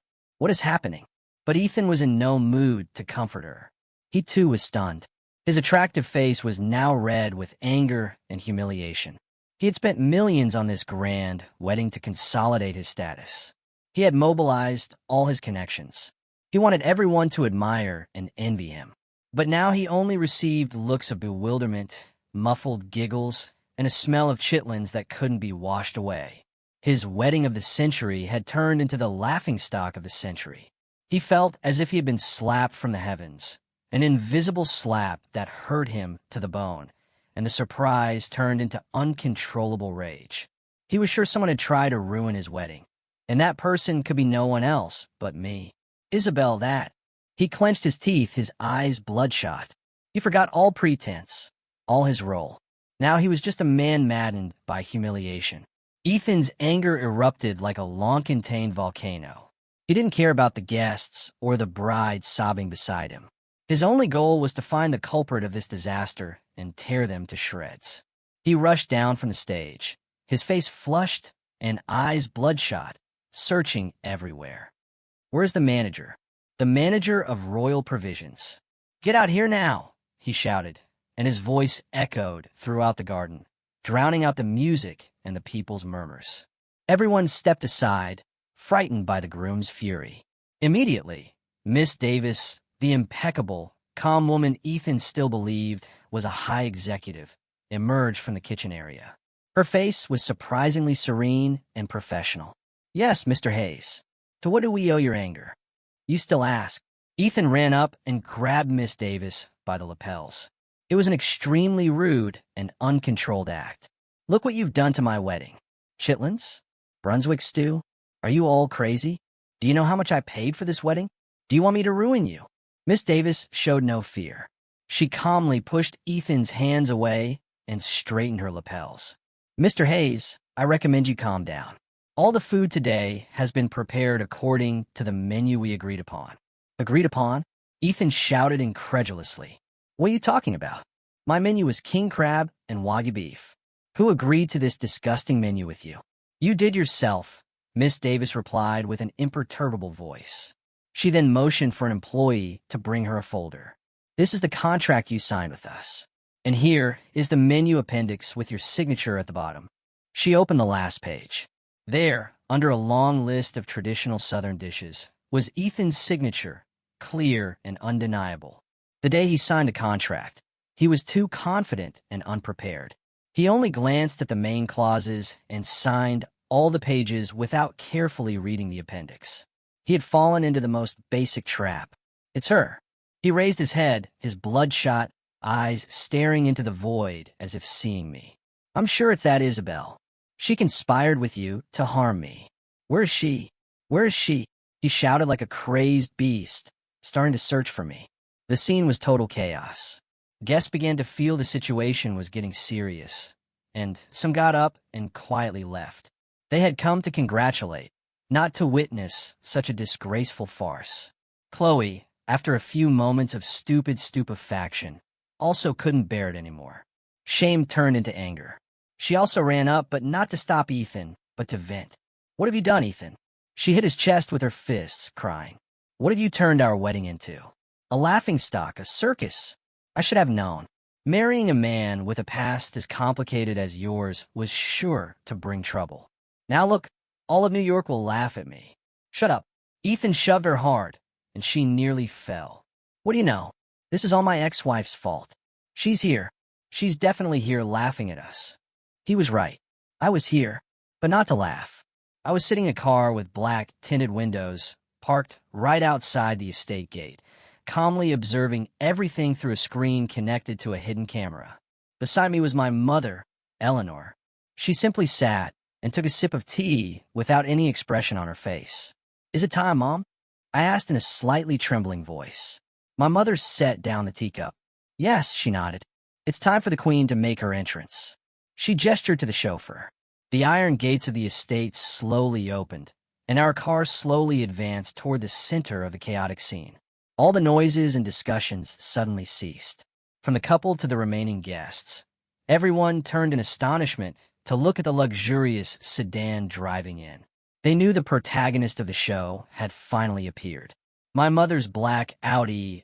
[SPEAKER 1] is happening? But Ethan was in no mood to comfort her. He too was stunned. His attractive face was now red with anger and humiliation. He had spent millions on this grand wedding to consolidate his status. He had mobilized all his connections. He wanted everyone to admire and envy him. But now he only received looks of bewilderment, muffled giggles, and a smell of chitlins that couldn't be washed away. His wedding of the century had turned into the laughingstock of the century. He felt as if he had been slapped from the heavens, an invisible slap that hurt him to the bone, and the surprise turned into uncontrollable rage. He was sure someone had tried to ruin his wedding, and that person could be no one else but me. Isabel, that. He clenched his teeth, his eyes bloodshot. He forgot all pretense, all his role. Now he was just a man maddened by humiliation. Ethan's anger erupted like a long-contained volcano. He didn't care about the guests or the bride sobbing beside him. His only goal was to find the culprit of this disaster and tear them to shreds. He rushed down from the stage, his face flushed and eyes bloodshot, searching everywhere. "Where's the manager?" "The manager of Royal Provisions." "Get out here now," he shouted, and his voice echoed throughout the garden, drowning out the music and the people's murmurs. Everyone stepped aside, frightened by the groom's fury. Immediately, Miss Davis, the impeccable, calm woman Ethan still believed was a high executive, emerged from the kitchen area. Her face was surprisingly serene and professional. "Yes, Mr. Hayes. To what do we owe your anger? You still ask." Ethan ran up and grabbed Miss Davis by the lapels. It was an extremely rude and uncontrolled act. "Look what you've done to my wedding. Chitlins? Brunswick stew? Are you all crazy? Do you know how much I paid for this wedding? Do you want me to ruin you?" Miss Davis showed no fear. She calmly pushed Ethan's hands away and straightened her lapels. "Mr. Hayes, I recommend you calm down. All the food today has been prepared according to the menu we agreed upon." "Agreed upon?" Ethan shouted incredulously. "What are you talking about? My menu was king crab and wagyu beef. Who agreed to this disgusting menu with you?" "You did yourself," Miss Davis replied with an imperturbable voice. She then motioned for an employee to bring her a folder. "This is the contract you signed with us. And here is the menu appendix with your signature at the bottom." She opened the last page. There, under a long list of traditional Southern dishes, was Ethan's signature, clear and undeniable. The day he signed the contract, he was too confident and unprepared. He only glanced at the main clauses and signed all the pages without carefully reading the appendix. He had fallen into the most basic trap. "It's her." He raised his head, his bloodshot eyes staring into the void as if seeing me. "I'm sure it's that Isabel. She conspired with you to harm me. Where is she? Where is she?" He shouted like a crazed beast, starting to search for me. The scene was total chaos. Guests began to feel the situation was getting serious, and some got up and quietly left. They had come to congratulate, not to witness such a disgraceful farce. Chloe, after a few moments of stupid stupefaction, also couldn't bear it anymore. Shame turned into anger. She also ran up, but not to stop Ethan, but to vent. "What have you done, Ethan?" She hit his chest with her fists, crying. "What have you turned our wedding into? A laughingstock, a circus. I should have known. Marrying a man with a past as complicated as yours was sure to bring trouble. Now look, all of New York will laugh at me." "Shut up." Ethan shoved her hard, and she nearly fell. "What do you know? This is all my ex-wife's fault. She's here. She's definitely here laughing at us." He was right. I was here, but not to laugh. I was sitting in a car with black, tinted windows, parked right outside the estate gate, calmly observing everything through a screen connected to a hidden camera. Beside me was my mother, Eleanor. She simply sat and took a sip of tea without any expression on her face. "Is it time, Mom?" I asked in a slightly trembling voice. My mother set down the teacup. "Yes," she nodded. "It's time for the Queen to make her entrance." She gestured to the chauffeur. The iron gates of the estate slowly opened, and our car slowly advanced toward the center of the chaotic scene. All the noises and discussions suddenly ceased. From the couple to the remaining guests, everyone turned in astonishment to look at the luxurious sedan driving in. They knew the protagonist of the show had finally appeared. My mother's black Audi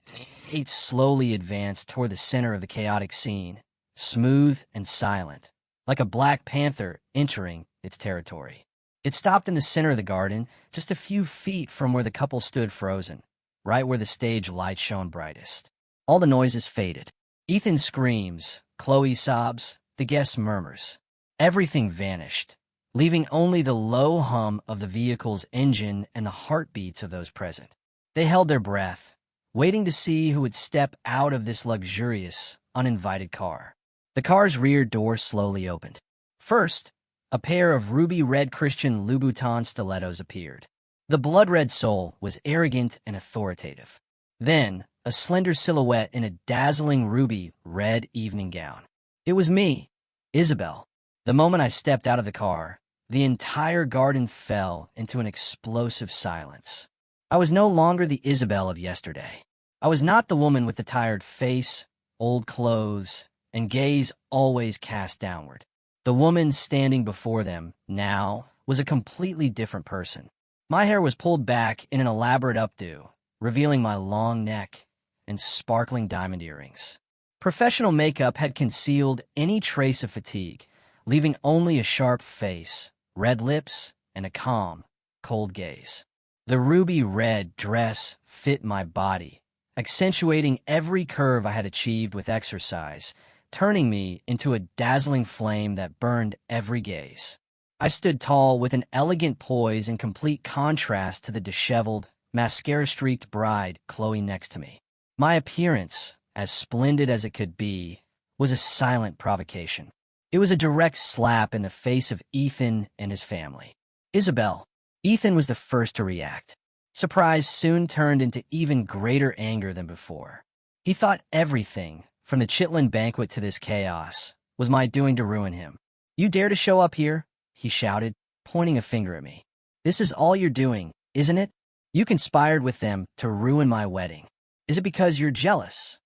[SPEAKER 1] 8 slowly advanced toward the center of the chaotic scene, smooth and silent, like a black panther entering its territory. It stopped in the center of the garden, just a few feet from where the couple stood frozen, right where the stage light shone brightest. All the noises faded. Ethan's screams, Chloe's sobs, the guests' murmurs. Everything vanished, leaving only the low hum of the vehicle's engine and the heartbeats of those present. They held their breath, waiting to see who would step out of this luxurious, uninvited car. The car's rear door slowly opened. First, a pair of ruby-red Christian Louboutin stilettos appeared. The blood-red sole was arrogant and authoritative. Then, a slender silhouette in a dazzling ruby-red evening gown. It was me, Isabel. The moment I stepped out of the car, the entire garden fell into an explosive silence. I was no longer the Isabel of yesterday. I was not the woman with the tired face, old clothes, and gaze always cast downward. The woman standing before them, now, was a completely different person. My hair was pulled back in an elaborate updo, revealing my long neck and sparkling diamond earrings. Professional makeup had concealed any trace of fatigue, leaving only a sharp face, red lips, and a calm, cold gaze. The ruby red dress fit my body, accentuating every curve I had achieved with exercise, turning me into a dazzling flame that burned every gaze. I stood tall with an elegant poise in complete contrast to the disheveled, mascara-streaked bride Chloe next to me. My appearance, as splendid as it could be, was a silent provocation. It was a direct slap in the face of Ethan and his family. Isabel. Ethan was the first to react. Surprise soon turned into even greater anger than before. He thought everything, from the Chitlin banquet to this chaos, was my doing to ruin him. "You dare to show up here?" he shouted, pointing a finger at me. "This is all you're doing, isn't it? You conspired with them to ruin my wedding. Is it because you're jealous?"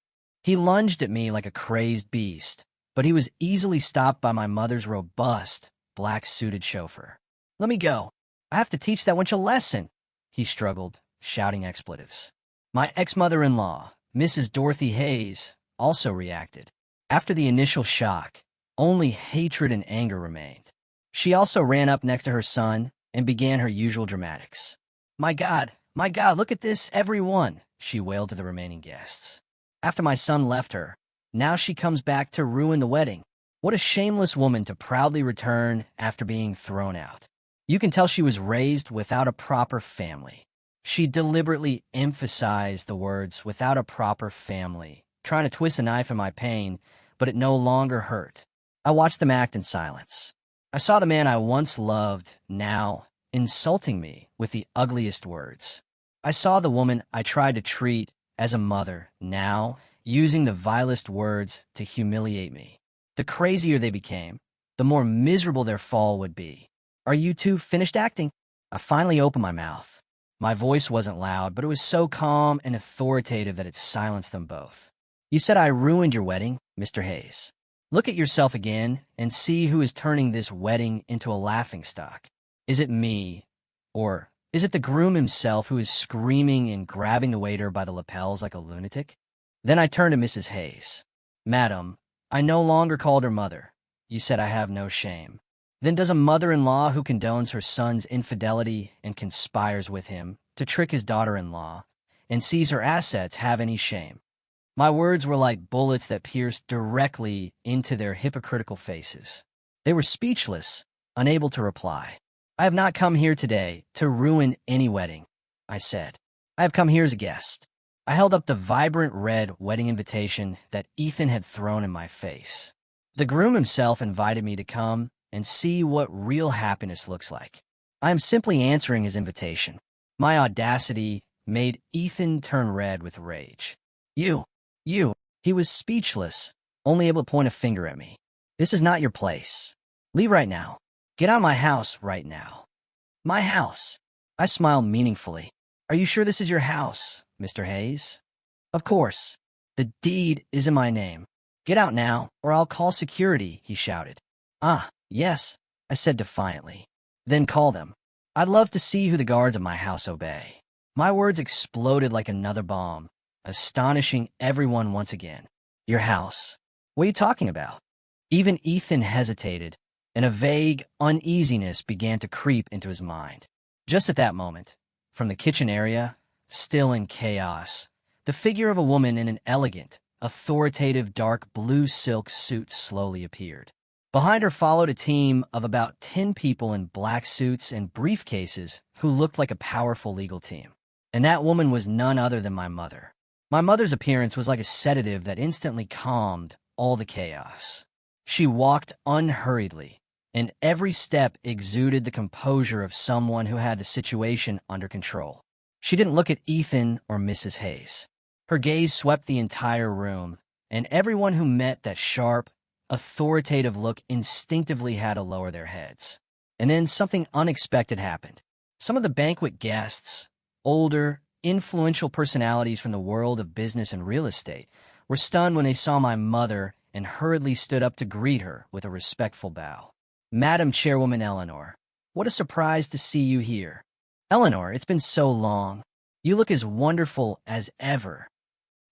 [SPEAKER 1] He lunged at me like a crazed beast, but he was easily stopped by my mother's robust, black-suited chauffeur. "Let me go. I have to teach that wench a lesson," he struggled, shouting expletives. My ex-mother-in-law, Mrs. Dorothy Hayes, also reacted. After the initial shock, only hatred and anger remained. She also ran up next to her son and began her usual dramatics. My God, look at this, everyone," she wailed to the remaining guests. "After my son left her, now she comes back to ruin the wedding. What a shameless woman to proudly return after being thrown out. You can tell she was raised without a proper family." She deliberately emphasized the words, "without a proper family," trying to twist a knife in my pain, but it no longer hurt. I watched them act in silence. I saw the man I once loved, now, insulting me with the ugliest words. I saw the woman I tried to treat as a mother, now, using the vilest words to humiliate me. The crazier they became, the more miserable their fall would be. "Are you two finished acting?" I finally opened my mouth. My voice wasn't loud, but it was so calm and authoritative that it silenced them both. "You said I ruined your wedding, Mr. Hayes. Look at yourself again and see who is turning this wedding into a laughingstock. Is it me, or is it the groom himself who is screaming and grabbing the waiter by the lapels like a lunatic?" Then I turned to Mrs. Hayes. "Madam, I no longer called her mother. You said I have no shame. Then does a mother-in-law who condones her son's infidelity and conspires with him to trick his daughter-in-law and seize her assets have any shame?" My words were like bullets that pierced directly into their hypocritical faces. They were speechless, unable to reply. "I have not come here today to ruin any wedding," I said. "I have come here as a guest." I held up the vibrant red wedding invitation that Ethan had thrown in my face. The groom himself invited me to come and see what real happiness looks like. I am simply answering his invitation. My audacity made Ethan turn red with rage. You. He was speechless, only able to point a finger at me. "This is not your place. Leave right now. Get out of my house right now." "My house?" I smiled meaningfully. "Are you sure this is your house, Mr. Hayes?" "Of course. The deed is in my name. Get out now, or I'll call security," he shouted. "Ah, yes," I said defiantly. "Then call them. I'd love to see who the guards of my house obey." My words exploded like another bomb, astonishing everyone once again. "Your house? What are you talking about?" Even Ethan hesitated, and a vague uneasiness began to creep into his mind. Just at that moment, from the kitchen area, still in chaos, the figure of a woman in an elegant, authoritative dark blue silk suit slowly appeared. Behind her followed a team of about 10 people in black suits and briefcases who looked like a powerful legal team. And that woman was none other than my mother. My mother's appearance was like a sedative that instantly calmed all the chaos. She walked unhurriedly, and every step exuded the composure of someone who had the situation under control. She didn't look at Ethan or Mrs. Hayes. Her gaze swept the entire room, and everyone who met that sharp, authoritative look instinctively had to lower their heads. And then something unexpected happened. Some of the banquet guests, older, influential personalities from the world of business and real estate, were stunned when they saw my mother and hurriedly stood up to greet her with a respectful bow. "Madam Chairwoman Eleanor, what a surprise to see you here. Eleanor, it's been so long. You look as wonderful as ever."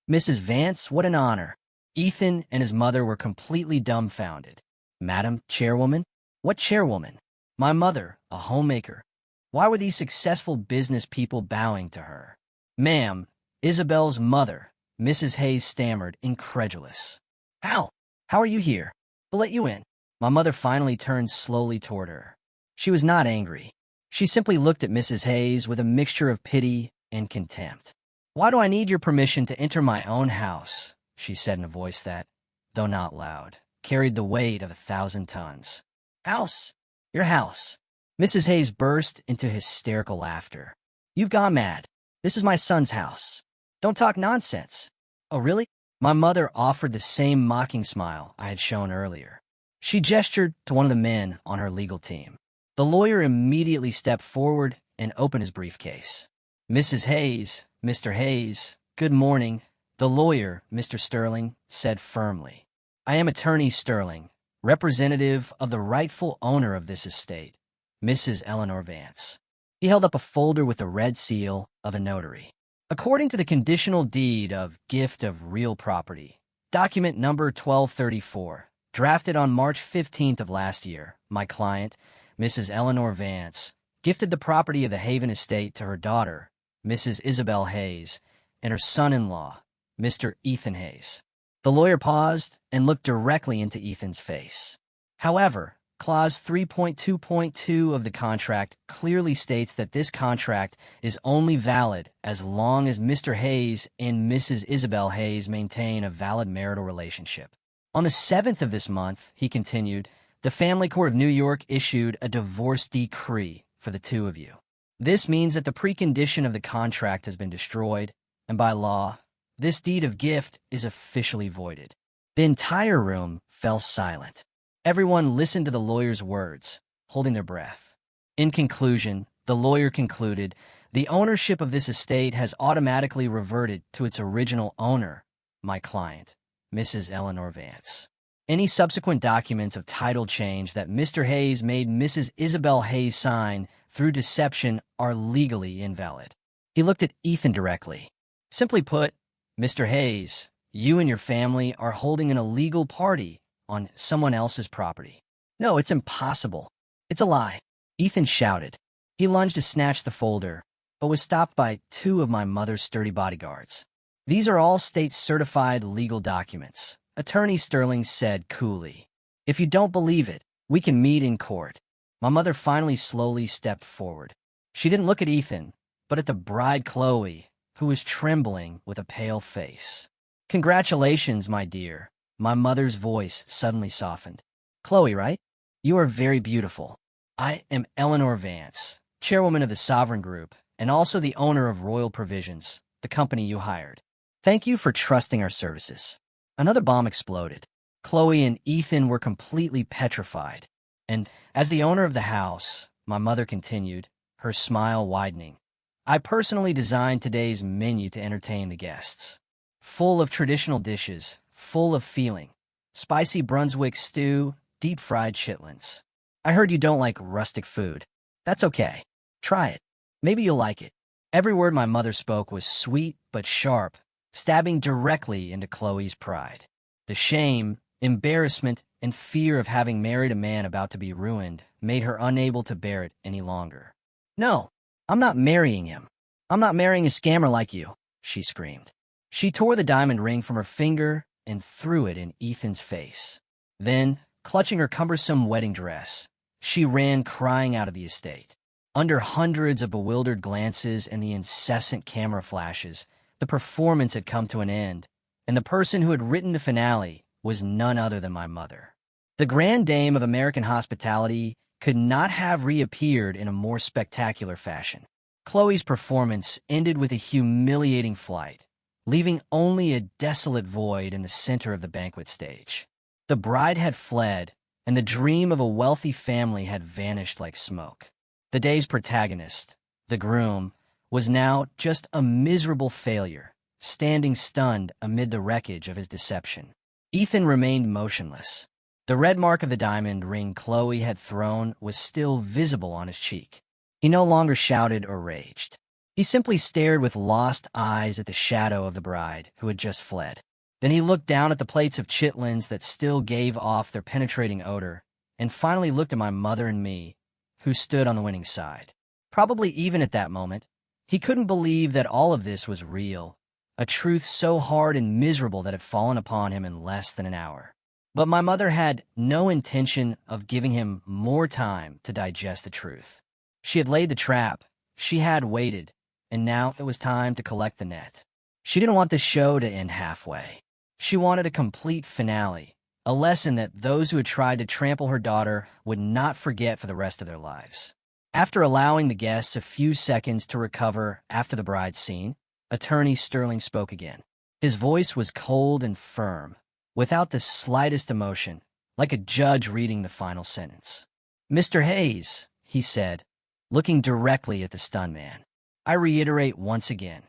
[SPEAKER 1] "Mrs. Vance, what an honor." Ethan and his mother were completely dumbfounded. "Madam Chairwoman? What chairwoman?" "My mother, a homemaker." Why were these successful business people bowing to her? "Ma'am, Isabel's mother," Mrs. Hayes stammered, incredulous. How are you here? We'll let you in." My mother finally turned slowly toward her. She was not angry. She simply looked at Mrs. Hayes with a mixture of pity and contempt. "Why do I need your permission to enter my own house?" she said in a voice that, though not loud, carried the weight of 1,000 tons. "House? Your house." Mrs. Hayes burst into hysterical laughter. "You've gone mad. This is my son's house. Don't talk nonsense." "Oh, really?" My mother offered the same mocking smile I had shown earlier. She gestured to one of the men on her legal team. The lawyer immediately stepped forward and opened his briefcase. "Mrs. Hayes, Mr. Hayes, good morning," the lawyer, Mr. Sterling, said firmly. "I am Attorney Sterling, representative of the rightful owner of this estate, Mrs. Eleanor Vance." He held up a folder with the red seal of a notary. "According to the conditional deed of gift of real property, document number 1234, drafted on March 15th of last year, my client, Mrs. Eleanor Vance, gifted the property of the Haven Estate to her daughter, Mrs. Isabel Hayes, and her son-in-law, Mr. Ethan Hayes." The lawyer paused and looked directly into Ethan's face. "However, Clause 3.2.2 of the contract clearly states that this contract is only valid as long as Mr. Hayes and Mrs. Isabel Hayes maintain a valid marital relationship. On the 7th of this month," he continued, "the Family Court of New York issued a divorce decree for the two of you. This means that the precondition of the contract has been destroyed, and by law, this deed of gift is officially voided." The entire room fell silent. Everyone listened to the lawyer's words, holding their breath. In conclusion, the lawyer concluded, "The ownership of this estate has automatically reverted to its original owner, my client, Mrs. Eleanor Vance. Any subsequent documents of title change that Mr. Hayes made Mrs. Isabel Hayes sign through deception are legally invalid." He looked at Ethan directly. "Simply put, Mr. Hayes, you and your family are holding an illegal party on someone else's property." "No, it's impossible. It's a lie," Ethan shouted. He lunged to snatch the folder, but was stopped by two of my mother's sturdy bodyguards. "These are all state-certified legal documents," Attorney Sterling said coolly. "If you don't believe it, we can meet in court." My mother finally slowly stepped forward. She didn't look at Ethan, but at the bride Chloe, who was trembling with a pale face. "Congratulations, my dear." My mother's voice suddenly softened. "Chloe, right? You are very beautiful. I am Eleanor Vance, chairwoman of the Sovereign Group, and also the owner of Royal Provisions, the company you hired. Thank you for trusting our services." Another bomb exploded. Chloe and Ethan were completely petrified. And as the owner of the house, my mother continued, her smile widening, "I personally designed today's menu to entertain the guests. Full of traditional dishes, full of feeling. Spicy Brunswick stew, deep-fried chitlins. I heard you don't like rustic food. That's okay. Try it. Maybe you'll like it." Every word my mother spoke was sweet but sharp, stabbing directly into Chloe's pride. The shame, embarrassment, and fear of having married a man about to be ruined made her unable to bear it any longer. "No, I'm not marrying him. I'm not marrying a scammer like you," she screamed. She tore the diamond ring from her finger and threw it in Ethan's face. Then, clutching her cumbersome wedding dress, she ran crying out of the estate. Under hundreds of bewildered glances and the incessant camera flashes, the performance had come to an end, and the person who had written the finale was none other than my mother. The grand dame of American hospitality could not have reappeared in a more spectacular fashion. Chloe's performance ended with a humiliating flight, leaving only a desolate void in the center of the banquet stage. The bride had fled, and the dream of a wealthy family had vanished like smoke. The day's protagonist, the groom, was now just a miserable failure, standing stunned amid the wreckage of his deception. Ethan remained motionless. The red mark of the diamond ring Chloe had thrown was still visible on his cheek. He no longer shouted or raged. He simply stared with lost eyes at the shadow of the bride who had just fled. Then he looked down at the plates of chitlins that still gave off their penetrating odor, and finally looked at my mother and me, who stood on the winning side. Probably even at that moment, he couldn't believe that all of this was real, a truth so hard and miserable that had fallen upon him in less than an hour. But my mother had no intention of giving him more time to digest the truth. She had laid the trap, she had waited, and now it was time to collect the net. She didn't want the show to end halfway. She wanted a complete finale, a lesson that those who had tried to trample her daughter would not forget for the rest of their lives. After allowing the guests a few seconds to recover after the bride's scene, Attorney Sterling spoke again. His voice was cold and firm, without the slightest emotion, like a judge reading the final sentence. "Mr. Hayes," he said, looking directly at the stunned man, "I reiterate once again,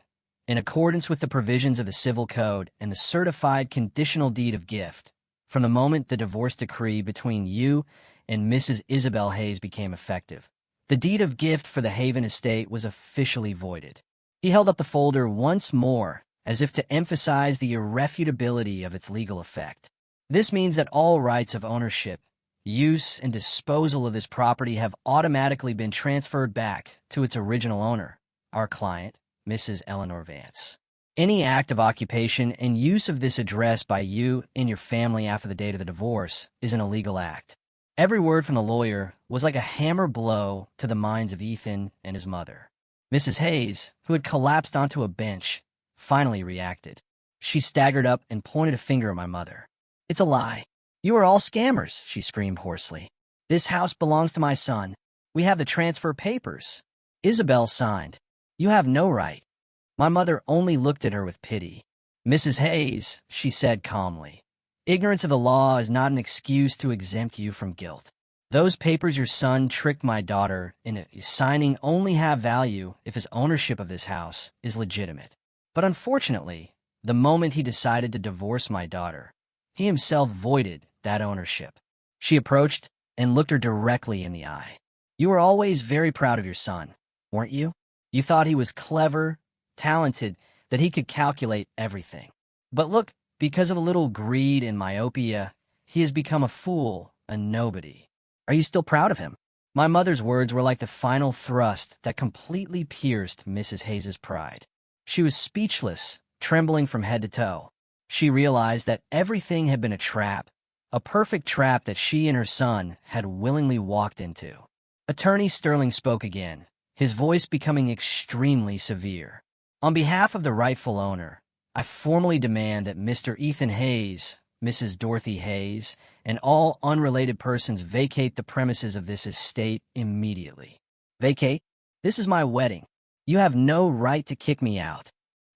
[SPEAKER 1] in accordance with the provisions of the Civil Code and the certified conditional deed of gift, from the moment the divorce decree between you and Mrs. Isabel Hayes became effective, the deed of gift for the Haven estate was officially voided." He held up the folder once more, as if to emphasize the irrefutability of its legal effect. "This means that all rights of ownership, use, and disposal of this property have automatically been transferred back to its original owner, our client, Mrs. Eleanor Vance. Any act of occupation and use of this address by you and your family after the date of the divorce is an illegal act." Every word from the lawyer was like a hammer blow to the minds of Ethan and his mother. Mrs. Hayes, who had collapsed onto a bench, finally reacted. She staggered up and pointed a finger at my mother. "It's a lie. You are all scammers," she screamed hoarsely. "This house belongs to my son. We have the transfer papers. Isabel signed. You have no right." My mother only looked at her with pity. "Mrs. Hayes," she said calmly, "ignorance of the law is not an excuse to exempt you from guilt. Those papers your son tricked my daughter into signing only have value if his ownership of this house is legitimate. But unfortunately, the moment he decided to divorce my daughter, he himself voided that ownership." She approached and looked her directly in the eye. "You were always very proud of your son, weren't you? You thought he was clever, talented, that he could calculate everything. But look, because of a little greed and myopia, he has become a fool, a nobody. Are you still proud of him?" My mother's words were like the final thrust that completely pierced Mrs. Hayes's pride. She was speechless, trembling from head to toe. She realized that everything had been a trap, a perfect trap that she and her son had willingly walked into. Attorney Sterling spoke again, his voice becoming extremely severe. "On behalf of the rightful owner, I formally demand that Mr. Ethan Hayes, Mrs. Dorothy Hayes, and all unrelated persons vacate the premises of this estate immediately." "Vacate? This is my wedding. You have no right to kick me out."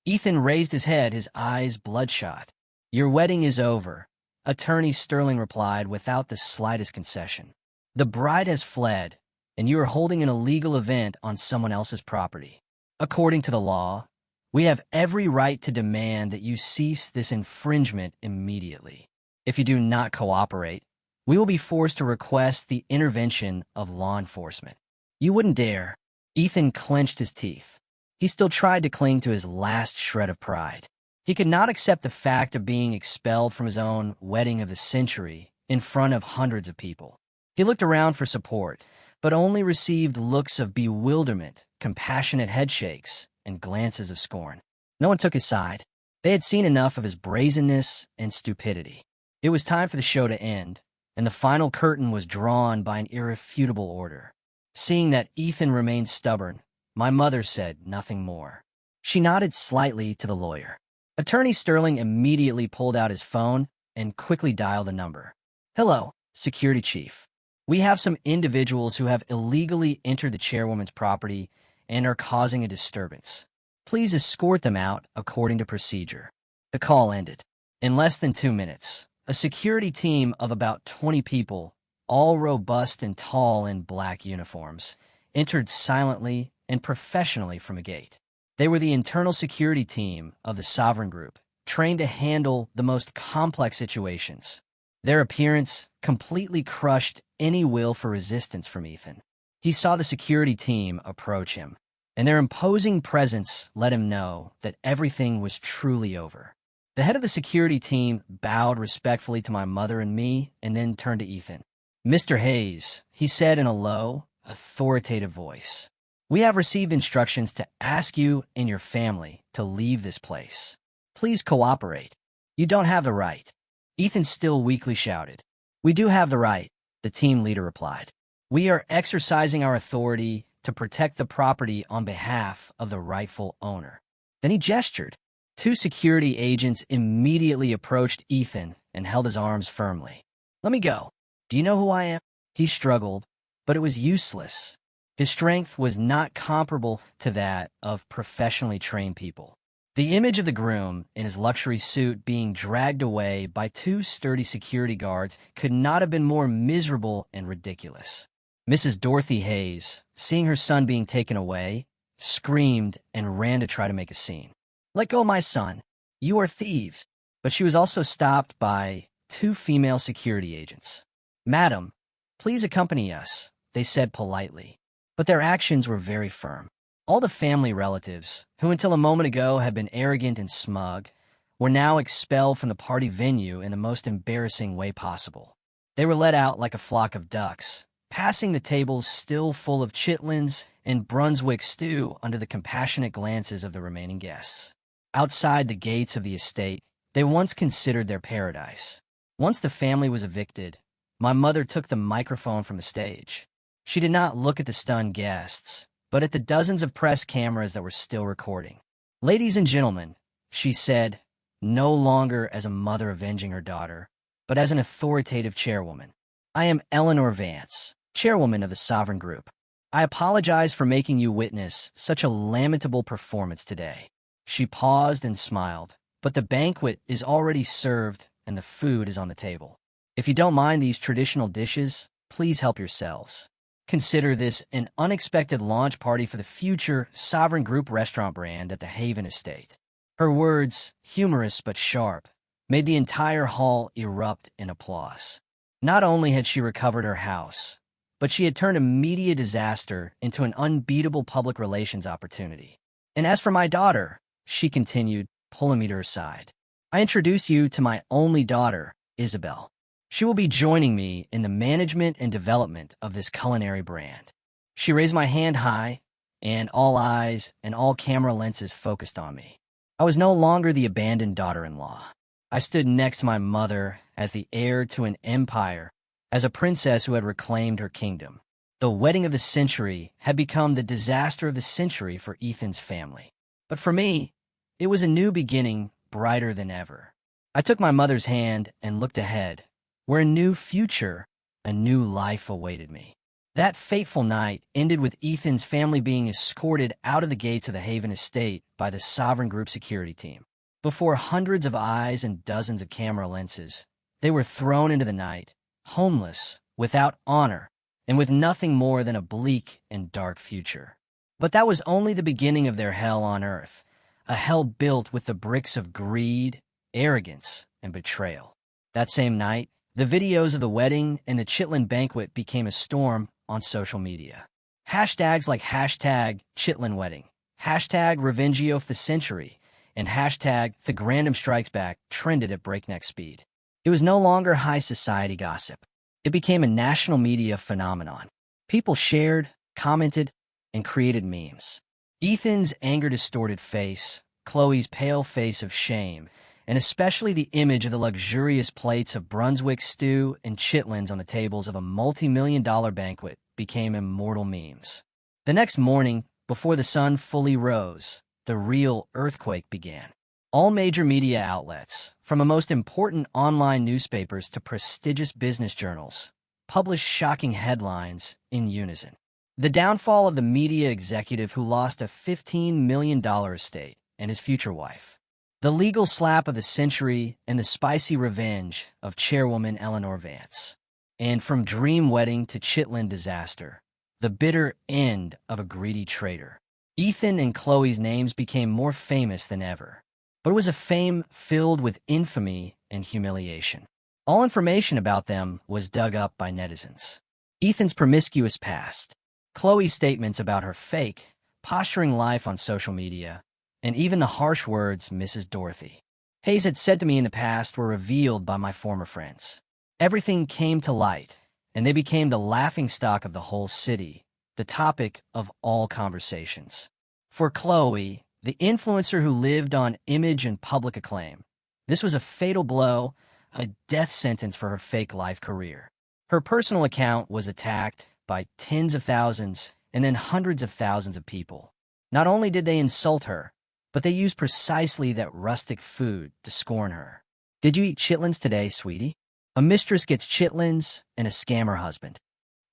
[SPEAKER 1] Ethan raised his head, his eyes bloodshot. "Your wedding is over," Attorney Sterling replied without the slightest concession. "The bride has fled, and you are holding an illegal event on someone else's property. According to the law, we have every right to demand that you cease this infringement immediately. If you do not cooperate, we will be forced to request the intervention of law enforcement." "You wouldn't dare." Ethan clenched his teeth. He still tried to cling to his last shred of pride. He could not accept the fact of being expelled from his own wedding of the century in front of hundreds of people. He looked around for support, but only received looks of bewilderment, compassionate headshakes, and glances of scorn. No one took his side. They had seen enough of his brazenness and stupidity. It was time for the show to end, and the final curtain was drawn by an irrefutable order. Seeing that Ethan remained stubborn, my mother said nothing more. She nodded slightly to the lawyer. Attorney Sterling immediately pulled out his phone and quickly dialed a number. "Hello, Security Chief. We have some individuals who have illegally entered the chairwoman's property and are causing a disturbance. Please escort them out according to procedure." The call ended. In less than 2 minutes, a security team of about 20 people, all robust and tall in black uniforms, entered silently and professionally from a gate. They were the internal security team of the Sovereign Group, trained to handle the most complex situations. Their appearance completely crushed any will for resistance from Ethan. He saw the security team approach him, and their imposing presence let him know that everything was truly over. The head of the security team bowed respectfully to my mother and me and then turned to Ethan. "Mr. Hayes," he said in a low, authoritative voice, "we have received instructions to ask you and your family to leave this place. Please cooperate. You don't have the right." Ethan still weakly shouted. "We do have the right," the team leader replied. "We are exercising our authority to protect the property on behalf of the rightful owner." Then he gestured. Two security agents immediately approached Ethan and held his arms firmly. "Let me go. Do you know who I am?" He struggled, but it was useless. His strength was not comparable to that of professionally trained people. The image of the groom in his luxury suit being dragged away by two sturdy security guards could not have been more miserable and ridiculous. Mrs. Dorothy Hayes, seeing her son being taken away, screamed and ran to try to make a scene. "Let go, my son. You are thieves." But she was also stopped by two female security agents. "Madam, please accompany us," they said politely. But their actions were very firm. All the family relatives, who until a moment ago had been arrogant and smug, were now expelled from the party venue in the most embarrassing way possible. They were let out like a flock of ducks, passing the tables still full of chitlins and Brunswick stew under the compassionate glances of the remaining guests. Outside the gates of the estate, they once considered their paradise. Once the family was evicted, my mother took the microphone from the stage. She did not look at the stunned guests, but at the dozens of press cameras that were still recording. "Ladies and gentlemen," she said, no longer as a mother avenging her daughter, but as an authoritative chairwoman. "I am Eleanor Vance, chairwoman of the Sovereign Group. I apologize for making you witness such a lamentable performance today." She paused and smiled, "But the banquet is already served and the food is on the table. If you don't mind these traditional dishes, please help yourselves. Consider this an unexpected launch party for the future Sovereign Group restaurant brand at the Haven Estate." Her words, humorous but sharp, made the entire hall erupt in applause. Not only had she recovered her house, but she had turned a media disaster into an unbeatable public relations opportunity. "And as for my daughter," she continued, pulling me to her side, "I introduce you to my only daughter, Isabel. She will be joining me in the management and development of this culinary brand." She raised my hand high, and all eyes and all camera lenses focused on me. I was no longer the abandoned daughter-in-law. I stood next to my mother as the heir to an empire, as a princess who had reclaimed her kingdom. The wedding of the century had become the disaster of the century for Ethan's family. But for me, it was a new beginning, brighter than ever. I took my mother's hand and looked ahead, where a new future, a new life awaited me. That fateful night ended with Ethan's family being escorted out of the gates of the Haven Estate by the Sovereign Group security team. Before hundreds of eyes and dozens of camera lenses, they were thrown into the night, homeless, without honor, and with nothing more than a bleak and dark future. But that was only the beginning of their hell on earth, a hell built with the bricks of greed, arrogance, and betrayal. That same night, the videos of the wedding and the Chitlin banquet became a storm on social media. Hashtags like hashtag Chitlin Wedding, hashtag Revengio of the Century, and hashtag The Grandam Strikes Back trended at breakneck speed. It was no longer high society gossip. It became a national media phenomenon. People shared, commented, and created memes. Ethan's anger-distorted face, Chloe's pale face of shame, and especially the image of the luxurious plates of Brunswick stew and chitlins on the tables of a multi-million-dollar banquet became immortal memes. The next morning, before the sun fully rose, the real earthquake began. All major media outlets, from the most important online newspapers to prestigious business journals, published shocking headlines in unison. The downfall of the media executive who lost a $15 million estate and his future wife. The legal slap of the century and the spicy revenge of chairwoman Eleanor Vance. And from dream wedding to Chitlin disaster, the bitter end of a greedy traitor. Ethan and Chloe's names became more famous than ever, but it was a fame filled with infamy and humiliation. All information about them was dug up by netizens. Ethan's promiscuous past, Chloe's statements about her fake, posturing life on social media, and even the harsh words Mrs. Dorothy Hayes had said to me in the past were revealed by my former friends. Everything came to light, and they became the laughingstock of the whole city, the topic of all conversations. For Chloe, the influencer who lived on image and public acclaim, this was a fatal blow, a death sentence for her fake life career. Her personal account was attacked by tens of thousands and then hundreds of thousands of people. Not only did they insult her, but they used precisely that rustic food to scorn her. Did you eat chitlins today, sweetie? A mistress gets chitlins and a scammer husband.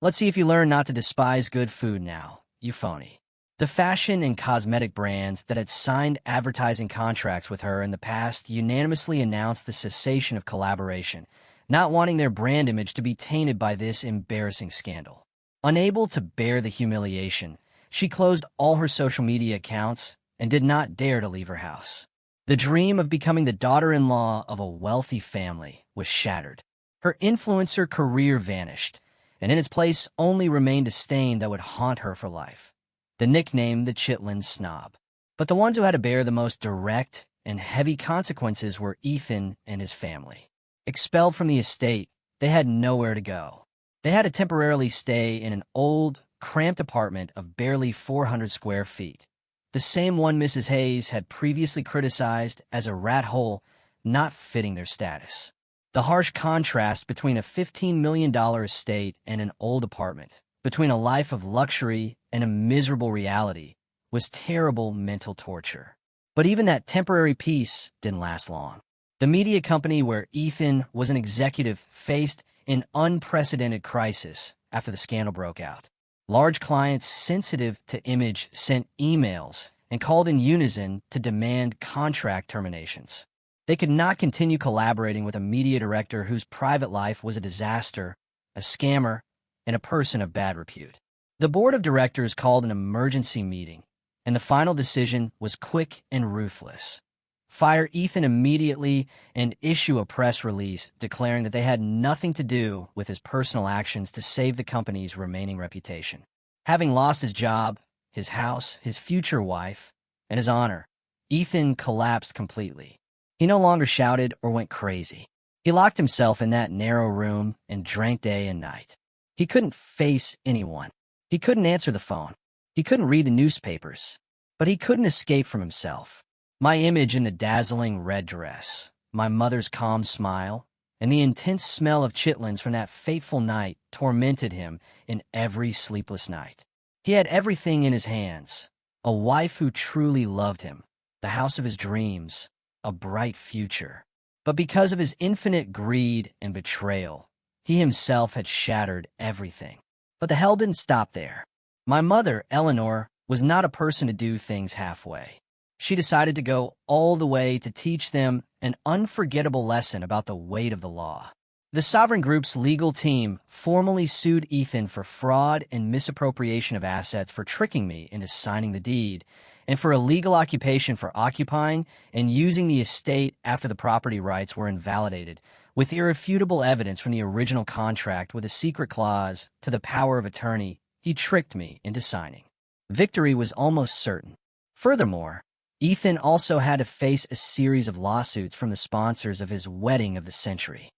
[SPEAKER 1] Let's see if you learn not to despise good food now, you phony. The fashion and cosmetic brands that had signed advertising contracts with her in the past unanimously announced the cessation of collaboration, not wanting their brand image to be tainted by this embarrassing scandal. Unable to bear the humiliation, she closed all her social media accounts and did not dare to leave her house. The dream of becoming the daughter-in-law of a wealthy family was shattered. Her influencer career vanished, and in its place only remained a stain that would haunt her for life. The nickname the Chitlin Snob. But the ones who had to bear the most direct and heavy consequences were Ethan and his family. Expelled from the estate, they had nowhere to go. They had to temporarily stay in an old, cramped apartment of barely 400 square feet. The same one Mrs. Hayes had previously criticized as a rat hole not fitting their status. The harsh contrast between a $15 million estate and an old apartment, between a life of luxury and a miserable reality, was terrible mental torture. But even that temporary peace didn't last long. The media company where Ethan was an executive faced an unprecedented crisis after the scandal broke out. Large clients sensitive to image sent emails and called in unison to demand contract terminations. They could not continue collaborating with a media director whose private life was a disaster, a scammer, and a person of bad repute. The board of directors called an emergency meeting, and the final decision was quick and ruthless. Fire Ethan immediately and issue a press release declaring that they had nothing to do with his personal actions to save the company's remaining reputation. Having lost his job, his house, his future wife, and his honor, Ethan collapsed completely. He no longer shouted or went crazy. He locked himself in that narrow room and drank day and night. He couldn't face anyone. He couldn't answer the phone. He couldn't read the newspapers. But he couldn't escape from himself. My image in the dazzling red dress, my mother's calm smile, and the intense smell of chitlins from that fateful night tormented him in every sleepless night. He had everything in his hands, a wife who truly loved him, the house of his dreams, a bright future. But because of his infinite greed and betrayal, he himself had shattered everything. But the hell didn't stop there. My mother, Eleanor, was not a person to do things halfway. She decided to go all the way to teach them an unforgettable lesson about the weight of the law. The Sovereign Group's legal team formally sued Ethan for fraud and misappropriation of assets for tricking me into signing the deed, and for illegal occupation for occupying and using the estate after the property rights were invalidated, with irrefutable evidence from the original contract with a secret clause to the power of attorney he tricked me into signing. Victory was almost certain. Furthermore, Ethan also had to face a series of lawsuits from the sponsors of his wedding of the century.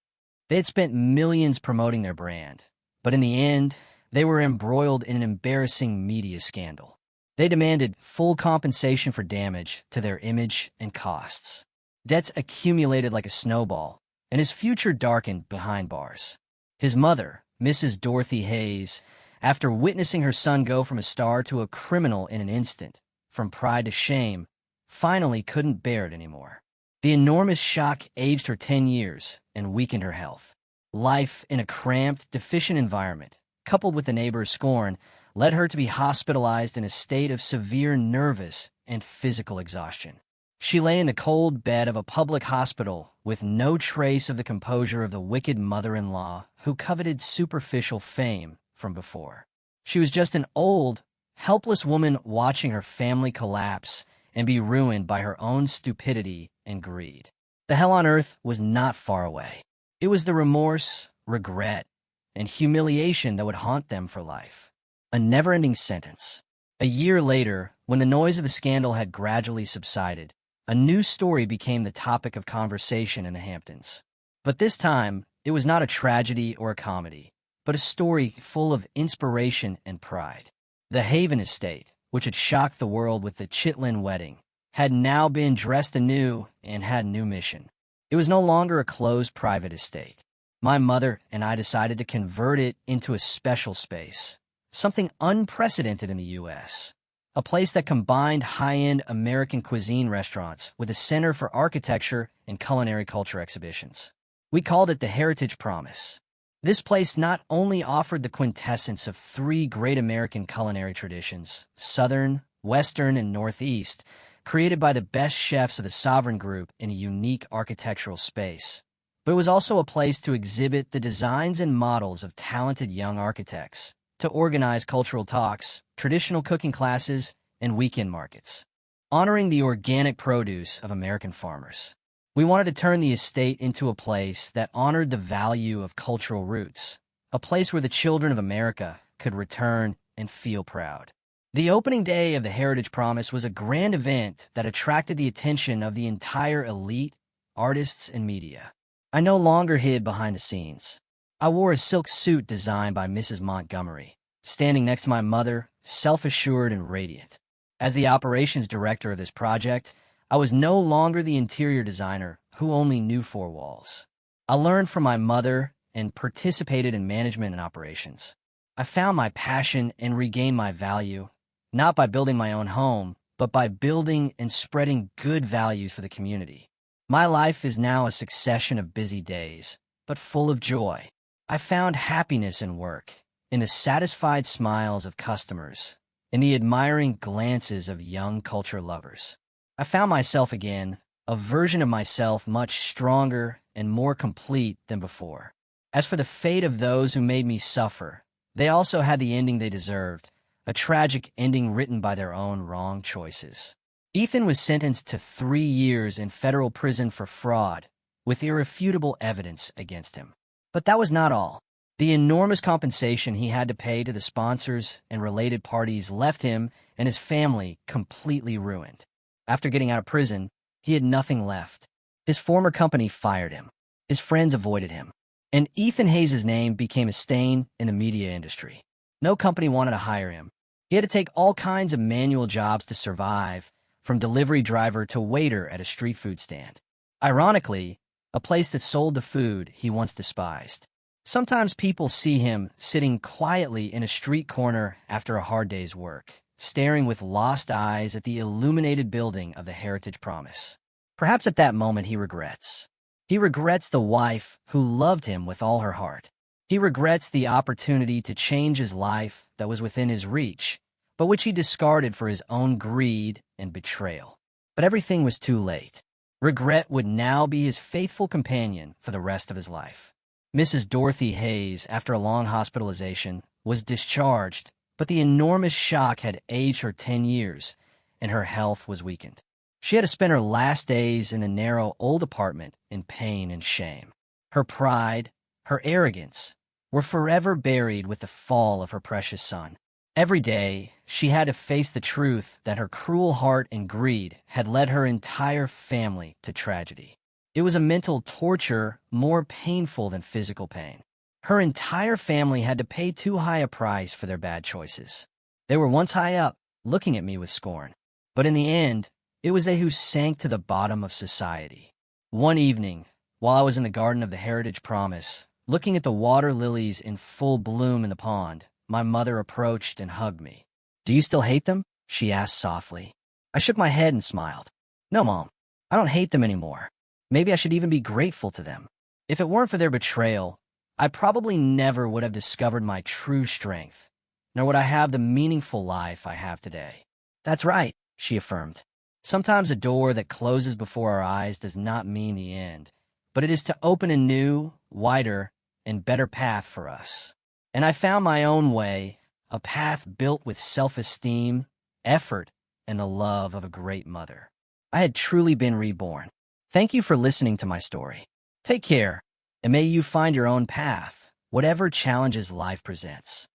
[SPEAKER 1] They had spent millions promoting their brand, but in the end, they were embroiled in an embarrassing media scandal. They demanded full compensation for damage to their image and costs. Debts accumulated like a snowball, and his future darkened behind bars. His mother, Mrs. Dorothy Hayes, after witnessing her son go from a star to a criminal in an instant, from pride to shame, finally couldn't bear it anymore. The enormous shock aged her 10 years and weakened her health. Life in a cramped, deficient environment, coupled with the neighbor's scorn, led her to be hospitalized in a state of severe nervous and physical exhaustion. She lay in the cold bed of a public hospital with no trace of the composure of the wicked mother-in-law who coveted superficial fame from before. She was just an old, helpless woman watching her family collapse and be ruined by her own stupidity and greed. The hell on earth was not far away. It was the remorse, regret, and humiliation that would haunt them for life. A never-ending sentence. A year later, when the noise of the scandal had gradually subsided, a new story became the topic of conversation in the Hamptons. But this time, it was not a tragedy or a comedy, but a story full of inspiration and pride. The Haven estate, which had shocked the world with the Chitlin wedding, had now been dressed anew and had a new mission. It was no longer a closed private estate. My mother and I decided to convert it into a special space, something unprecedented in the U.S., a place that combined high-end American cuisine restaurants with a center for architecture and culinary culture exhibitions. We called it the Heritage Promise. This place not only offered the quintessence of three great American culinary traditions, Southern, Western, and Northeast, created by the best chefs of the Sovereign Group in a unique architectural space, but it was also a place to exhibit the designs and models of talented young architects, to organize cultural talks, traditional cooking classes, and weekend markets, honoring the organic produce of American farmers. We wanted to turn the estate into a place that honored the value of cultural roots, a place where the children of America could return and feel proud. The opening day of the Heritage Promise was a grand event that attracted the attention of the entire elite, artists, and media. I no longer hid behind the scenes. I wore a silk suit designed by Mrs. Montgomery, standing next to my mother, self-assured and radiant. As the operations director of this project, I was no longer the interior designer who only knew four walls. I learned from my mother and participated in management and operations. I found my passion and regained my value, not by building my own home, but by building and spreading good values for the community. My life is now a succession of busy days, but full of joy. I found happiness in work, in the satisfied smiles of customers, in the admiring glances of young culture lovers. I found myself again, a version of myself much stronger and more complete than before. As for the fate of those who made me suffer, they also had the ending they deserved, a tragic ending written by their own wrong choices. Ethan was sentenced to 3 years in federal prison for fraud, with irrefutable evidence against him. But that was not all. The enormous compensation he had to pay to the sponsors and related parties left him and his family completely ruined. After getting out of prison, he had nothing left. His former company fired him. His friends avoided him. And Ethan Hayes' name became a stain in the media industry. No company wanted to hire him. He had to take all kinds of manual jobs to survive, from delivery driver to waiter at a street food stand. Ironically, a place that sold the food he once despised. Sometimes people see him sitting quietly in a street corner after a hard day's work, staring with lost eyes at the illuminated building of the Heritage Promise. Perhaps at that moment he regrets. He regrets the wife who loved him with all her heart. He regrets the opportunity to change his life that was within his reach, but which he discarded for his own greed and betrayal. But everything was too late. Regret would now be his faithful companion for the rest of his life. Mrs. Dorothy Hayes, after a long hospitalization, was discharged, but the enormous shock had aged her 10 years, and her health was weakened. She had to spend her last days in the narrow old apartment in pain and shame. Her pride, her arrogance, were forever buried with the fall of her precious son. Every day, she had to face the truth that her cruel heart and greed had led her entire family to tragedy. It was a mental torture more painful than physical pain. Her entire family had to pay too high a price for their bad choices. They were once high up, looking at me with scorn. But in the end, it was they who sank to the bottom of society. One evening, while I was in the garden of the Heritage Promise, looking at the water lilies in full bloom in the pond, my mother approached and hugged me. "Do you still hate them?" she asked softly. I shook my head and smiled. "No, Mom, I don't hate them anymore. Maybe I should even be grateful to them. If it weren't for their betrayal, I probably never would have discovered my true strength, nor would I have the meaningful life I have today." "That's right," she affirmed. "Sometimes a door that closes before our eyes does not mean the end, but it is to open a new, wider, and better path for us." And I found my own way, a path built with self-esteem, effort, and the love of a great mother. I had truly been reborn. Thank you for listening to my story. Take care, and may you find your own path, whatever challenges life presents.